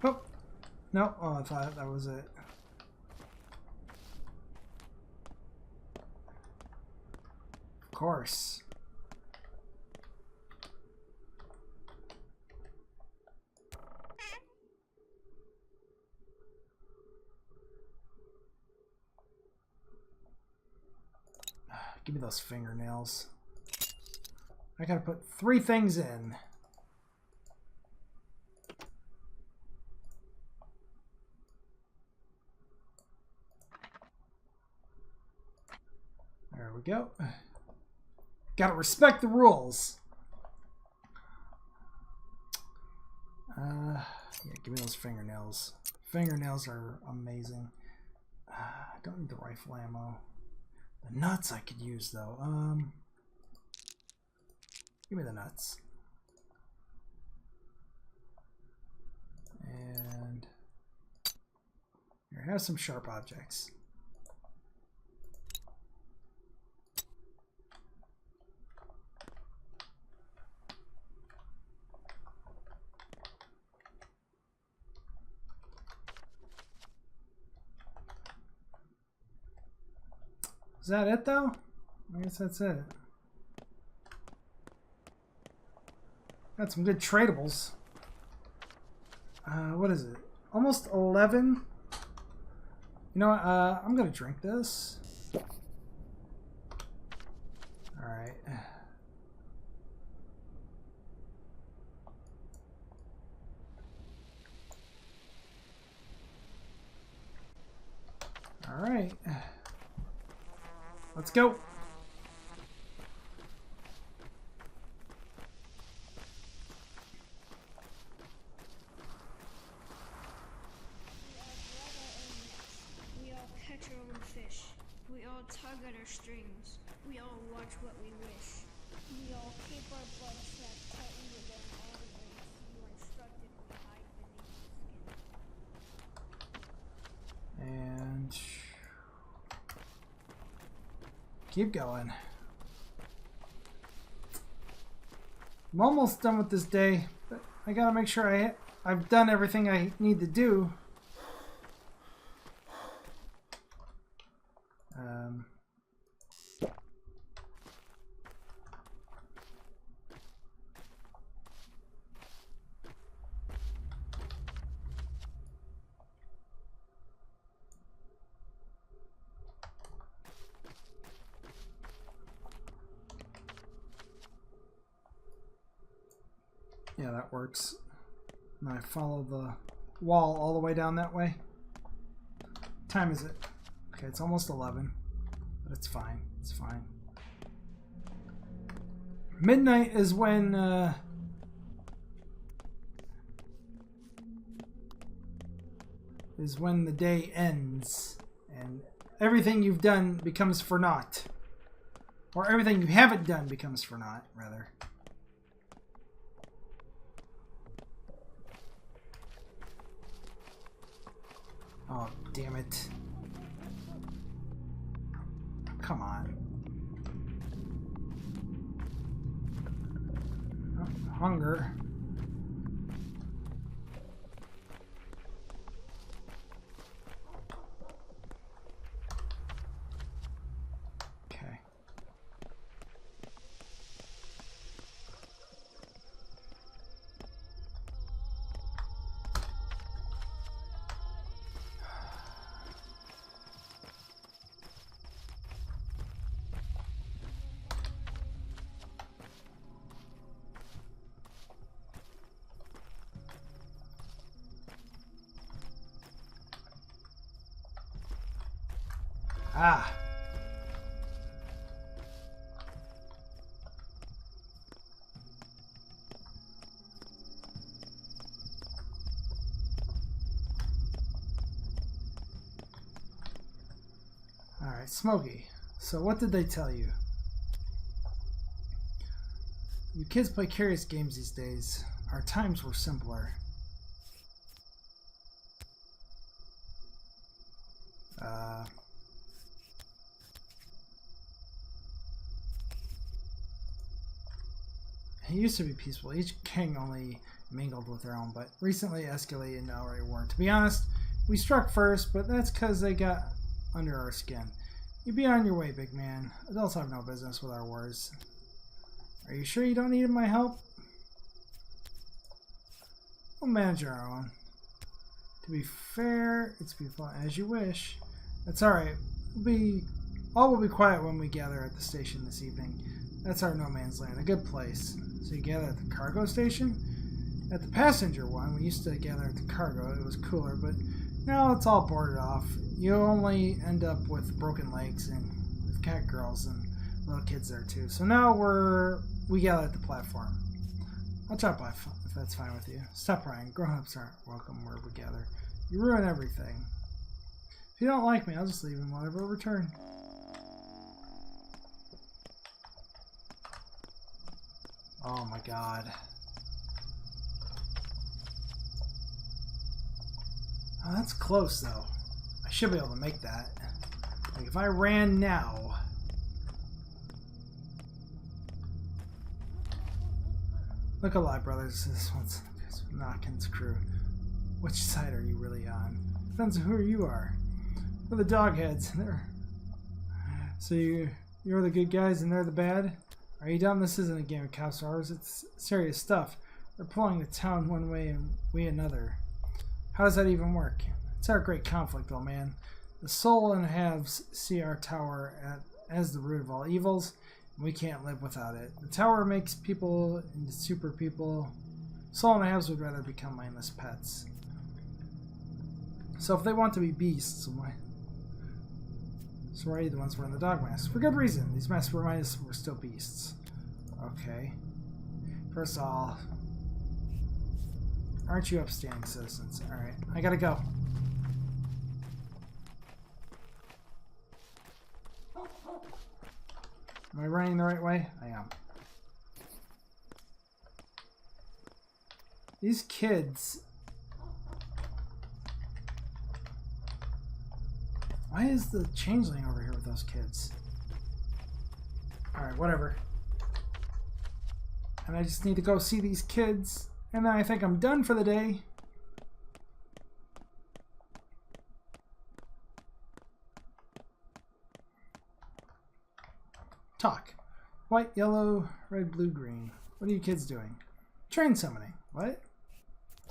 Oh, no. Oh, I thought that was it. Of course. Give me those fingernails. I gotta put 3 things in. There we go. Gotta respect the rules. Yeah, give me those fingernails. Fingernails are amazing. I don't need the rifle ammo. The nuts I could use though. Give me the nuts. And here, have some sharp objects. Is that it though? I guess that's it. Got some good tradables. What is it? Almost 11? You know what? I'm gonna drink this. Alright. Alright. Let's go. We all catch our own fish. We all tug at our strings. We all watch what we wish. We all keep our blood strapped tightly within all the rings. You are instructed we hide beneath the skin. And keep going. I'm almost done with this day, but I gotta make sure I've done everything I need to do. Yeah, that works. And I follow the wall all the way down that way. What time is it? Okay, it's almost 11. But it's fine. It's fine. Midnight is when the day ends and everything you've done becomes for naught. Or everything you haven't done becomes for naught, rather. Oh, damn it. Come on. Oh, hunger. Okay. Ah. All right, Smokey. So what did they tell you? You kids play curious games these days. Our times were simpler. It used to be peaceful. Each king only mingled with their own, but recently escalated into outright war. To be honest, we struck first, but that's because they got under our skin. You be on your way, big man. Adults have no business with our wars. Are you sure you don't need my help? We'll manage our own. To be fair, it's beautiful as you wish. That's alright. All will be quiet when we gather at the station this evening. That's our no man's land, a good place. So you gather at the cargo station? At the passenger one, we used to gather at the cargo. It was cooler, but now it's all boarded off. You only end up with broken legs, and we've got girls and little kids there too. So now we gather at the platform. I'll drop by if that's fine with you. Stop crying. Grown-ups aren't welcome where we gather. You ruin everything. If you don't like me, I'll just leave and whatever return. Oh my god. Oh, that's close though. I should be able to make that. Like if I ran now. Look alive, brothers. This one's Knockin's crew. Which side are you really on? Depends on who you are. We're the dogheads. So you're the good guys and they're the bad? Are you dumb? This isn't a game of cops or ours. It's serious stuff. They're pulling the town one way and we another. How does that even work? It's our great conflict, old man. The soul and halves see our tower as the root of all evils, and we can't live without it. The tower makes people into super people. Soul and halves would rather become mindless pets. So if they want to be beasts, why? So why are you the ones wearing the dog masks? For good reason. These masks remind us we're still beasts. Okay. First of all, aren't you upstanding citizens? Alright, I gotta go. Am I running the right way? I am. These kids... Why is the changeling over here with those kids? Alright, whatever. And I just need to go see these kids. And then I think I'm done for the day. Talk. White, yellow, red, blue, green. What are you kids doing? Train summoning. What?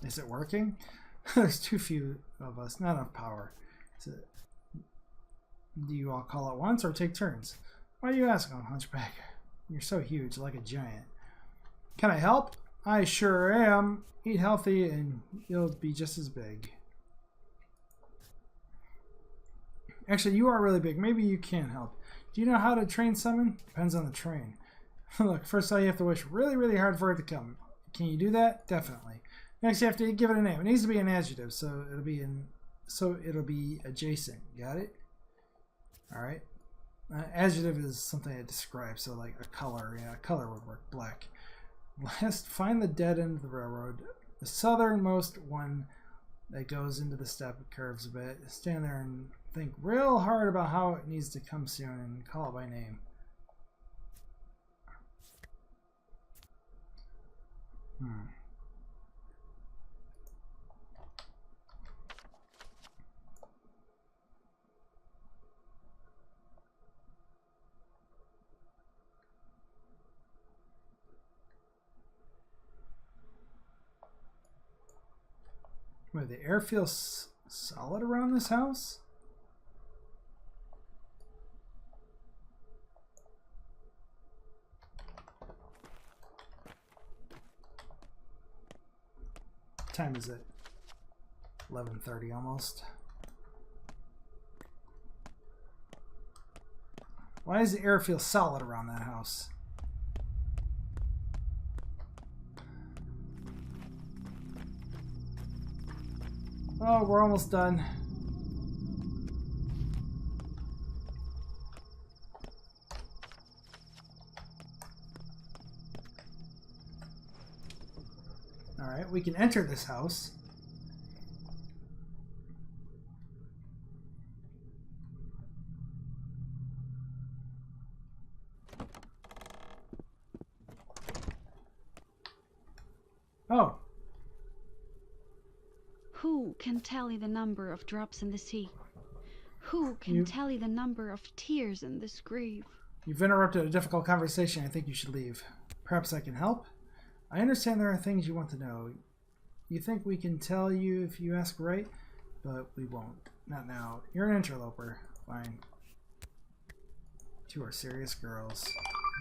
Is it working? There's too few of us. Not enough power. Do you all call at once or take turns? Why are you asking, Hunchback? You're so huge, like a giant. Can I help? I sure am. Eat healthy and you'll be just as big. Actually, you are really big. Maybe you can help. Do you know how to train summon? Depends on the train. Look, first of all, you have to wish really, really hard for it to come. Can you do that? Definitely. Next, you have to give it a name. It needs to be an adjective, so it'll be adjacent. Got it? All right. Adjective is something I describe, so like a color. Yeah, a color would work. Black. Last, find the dead end of the railroad. The southernmost one that goes into the step, curves a bit. Stand there and think real hard about how it needs to come soon and call it by name. Wait, the air feels solid around this house? What time is it? 11:30 almost. Why does the air feel solid around that house? Oh, we're almost done. All right, we can enter this house. Oh. Who can tally the number of drops in the sea? Who can tally the number of tears in this grave? You've interrupted a difficult conversation. I think you should leave. Perhaps I can help? I understand there are things you want to know. You think we can tell you if you ask right? But we won't. Not now. You're an interloper. Fine. Two are serious girls.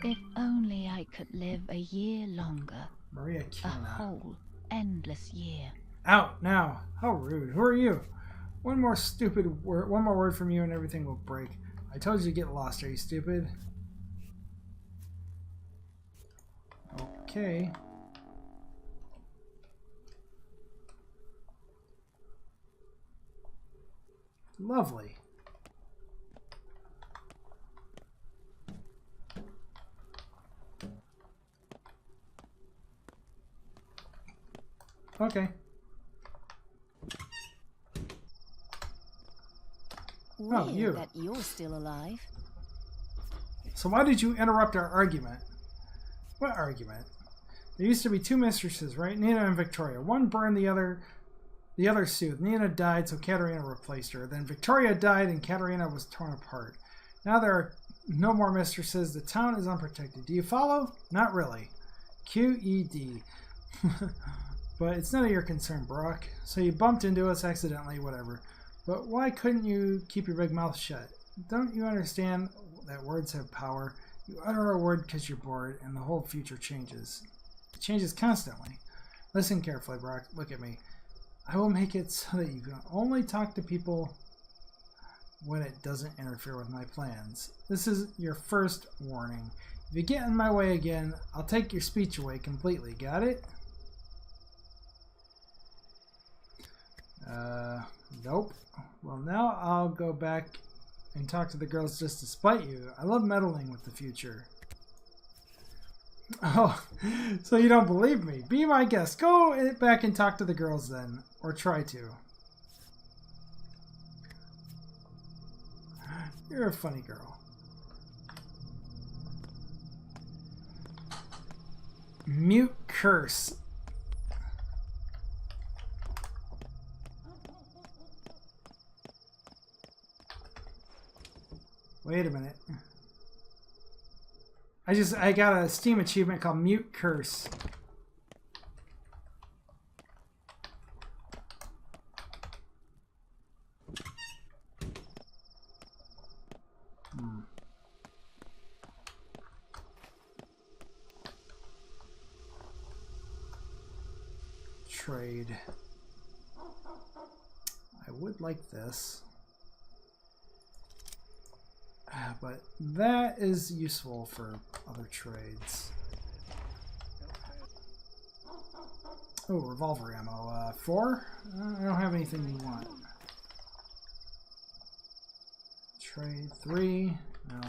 If only I could live a year longer. Maria A whole, endless year. Out now. How rude. Who are you? One more word from you and everything will break. I told you to get lost. Are you stupid? Okay. Lovely. Okay. Weird you. that you're still alive. So why did you interrupt our argument? What argument? There used to be two mistresses, right? Nina and Victoria. One burned the other soothed. Nina died, so Katerina replaced her. Then Victoria died and Katerina was torn apart. Now there are no more mistresses. The town is unprotected. Do you follow? Not really. QED. But it's none of your concern, Brock. So you bumped into us accidentally, whatever. But why couldn't you keep your big mouth shut? Don't you understand that words have power? You utter a word because you're bored, and the whole future changes. It changes constantly. Listen carefully, Brock. Look at me. I will make it so that you can only talk to people when it doesn't interfere with my plans. This is your first warning. If you get in my way again, I'll take your speech away completely. Got it? Nope. Well, now I'll go back and talk to the girls just to spite you. I love meddling with the future. Oh, so you don't believe me. Be my guest. Go back and talk to the girls then. Or try to. You're a funny girl. Mute curse. Wait a minute. I got a Steam achievement called Mute Curse. trade. I would like this. But that is useful for other trades. Oh, revolver ammo. 4? I don't have anything you want. Trade 3. No.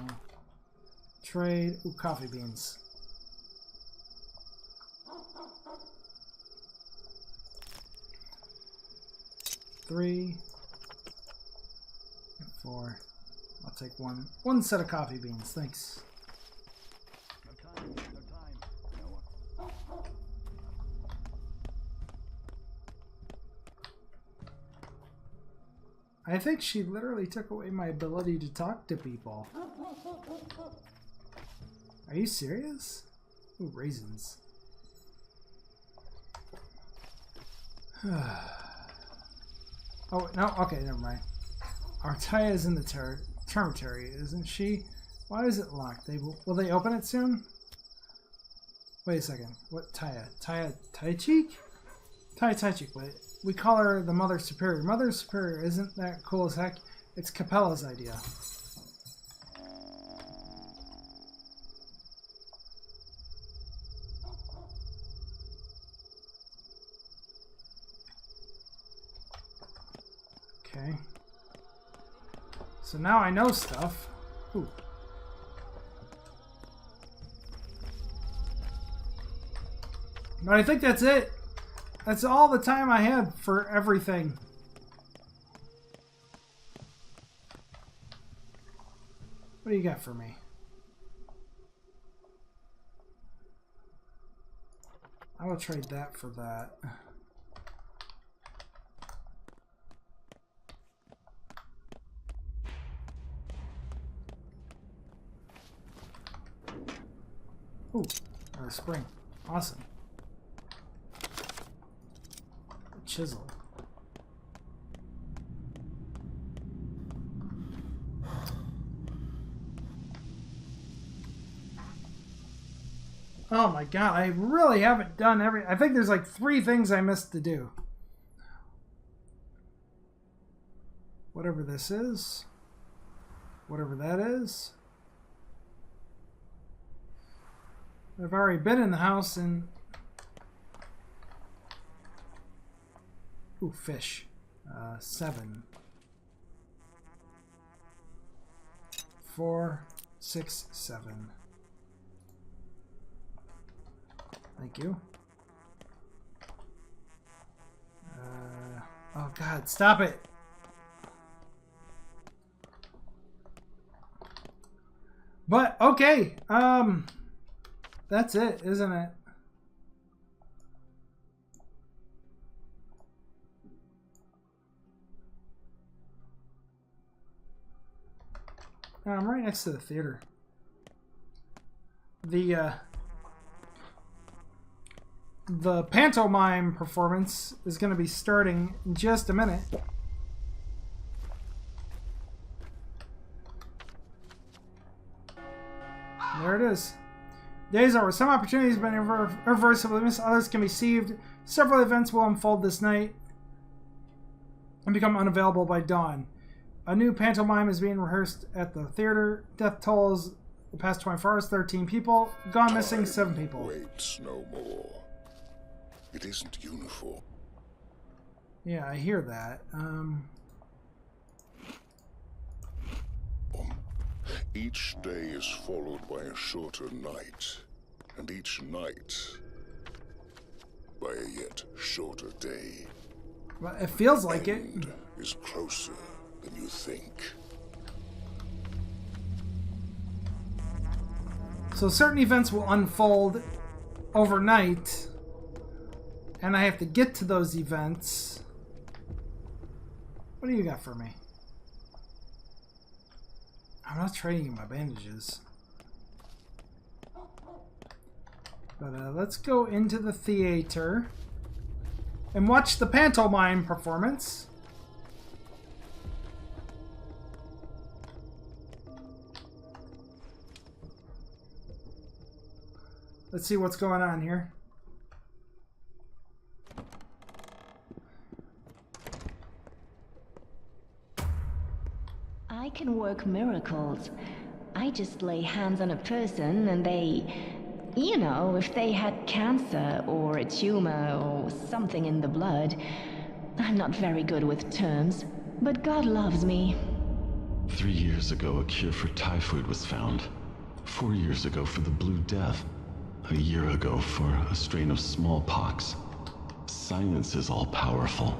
Trade. Ooh, coffee beans. Three. 4. I'll take one set of coffee beans. Thanks. No time. No. I think she literally took away my ability to talk to people. Are you serious? Ooh, raisins. Oh, no, okay, never mind. Artaya is in the termitary, isn't she? Why is it locked? Will they open it soon? Wait a second. What Taya? Tai-Cheek? Tai-Cheek. Wait. We call her the Mother Superior. Mother Superior, isn't that cool as heck? It's Capella's idea. Okay. So now I know stuff. Ooh. But I think that's it. That's all the time I had for everything. What do you got for me? I will trade that for that. Ooh, a spring. Awesome. A chisel. Oh my god, I really haven't done I think there's like 3 things I missed to do. Whatever this is. Whatever that is. I've already been in the house and... Ooh, fish. 7. 4, 6, 7. Thank you. Oh god, stop it! But, okay, that's it, isn't it? I'm right next to the theater. The pantomime performance is going to be starting in just a minute. There it is. Days over. Some opportunities have been irreversibly missed. Others can be seized. Several events will unfold this night and become unavailable by dawn. A new pantomime is being rehearsed at the theater. Death tolls the past 24 hours, 13 people. Gone missing, 7 people. Waits no more. It isn't uniform. Yeah, I hear that. Each day is followed by a shorter night, and each night by a yet shorter day. Well, it feels like it. End is closer than you think. So certain events will unfold overnight, and I have to get to those events. What do you got for me? I'm not trading you my bandages. But let's go into the theater and watch the pantomime performance. Let's see what's going on here. I can work miracles. I just lay hands on a person and they... You know, if they had cancer or a tumor or something in the blood. I'm not very good with terms, but God loves me. 3 years ago, a cure for typhoid was found. 4 years ago for the Blue Death. A year ago for a strain of smallpox. Science is all-powerful.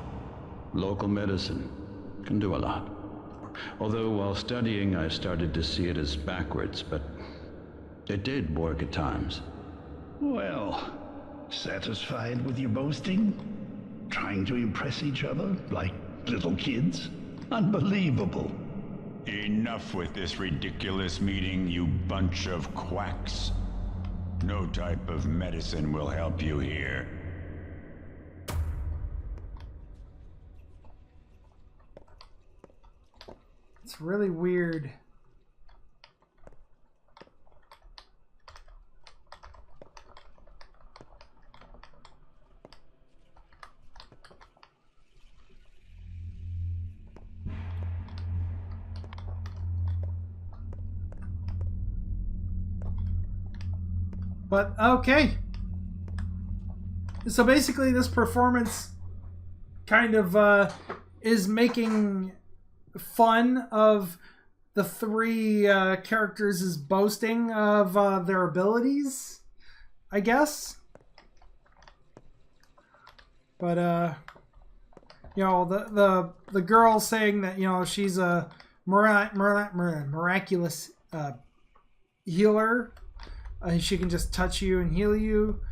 Local medicine can do a lot. Although while studying, I started to see it as backwards, but it did work at times. Well, satisfied with your boasting? Trying to impress each other like little kids? Unbelievable. Enough with this ridiculous meeting, you bunch of quacks. No type of medicine will help you here. It's really weird. But okay. So basically this performance kind of is making fun of the three characters' boasting of their abilities, I guess. But you know, the girl saying that, you know, she's a miraculous healer. She can just touch you and heal you.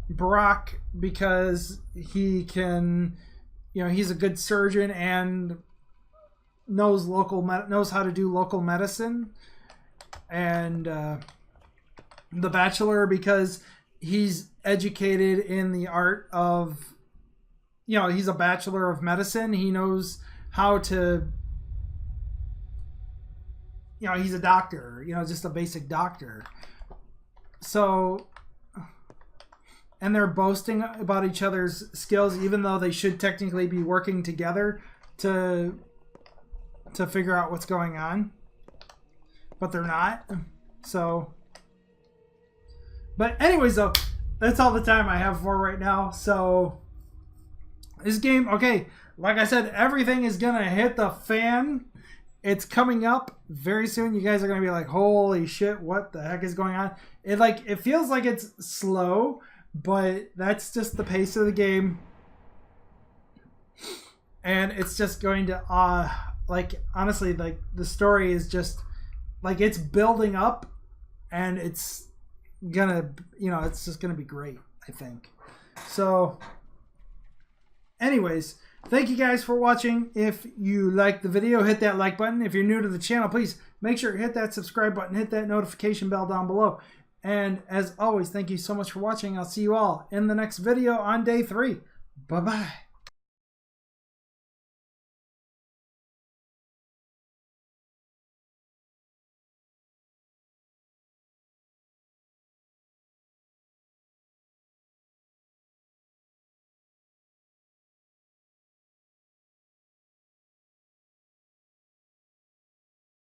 Brock, because he can, you know, he's a good surgeon and knows how to do local medicine. And the Bachelor, because he's educated in the art of, you know, he's a Bachelor of medicine. He knows how to, you know, he's a doctor, you know, just a basic doctor. So, and they're boasting about each other's skills, even though they should technically be working together to figure out what's going on, but they're not. So, but anyways, though, that's all the time I have for right now. So, this game, okay, like I said, everything is gonna hit the fan. It's coming up very soon. You guys are gonna be like, holy shit, what the heck is going on? It feels like it's slow, but that's just the pace of the game. And it's just going to like, honestly, like, the story is just like, it's building up, and it's gonna, you know, it's just gonna be great, I think. So anyways, thank you guys for watching. If you liked the video, hit that like button. If you're new to the channel, please make sure to hit that subscribe button, hit that notification bell down below. And as always, thank you so much for watching. I'll see you all in the next video on day 3. Bye-bye.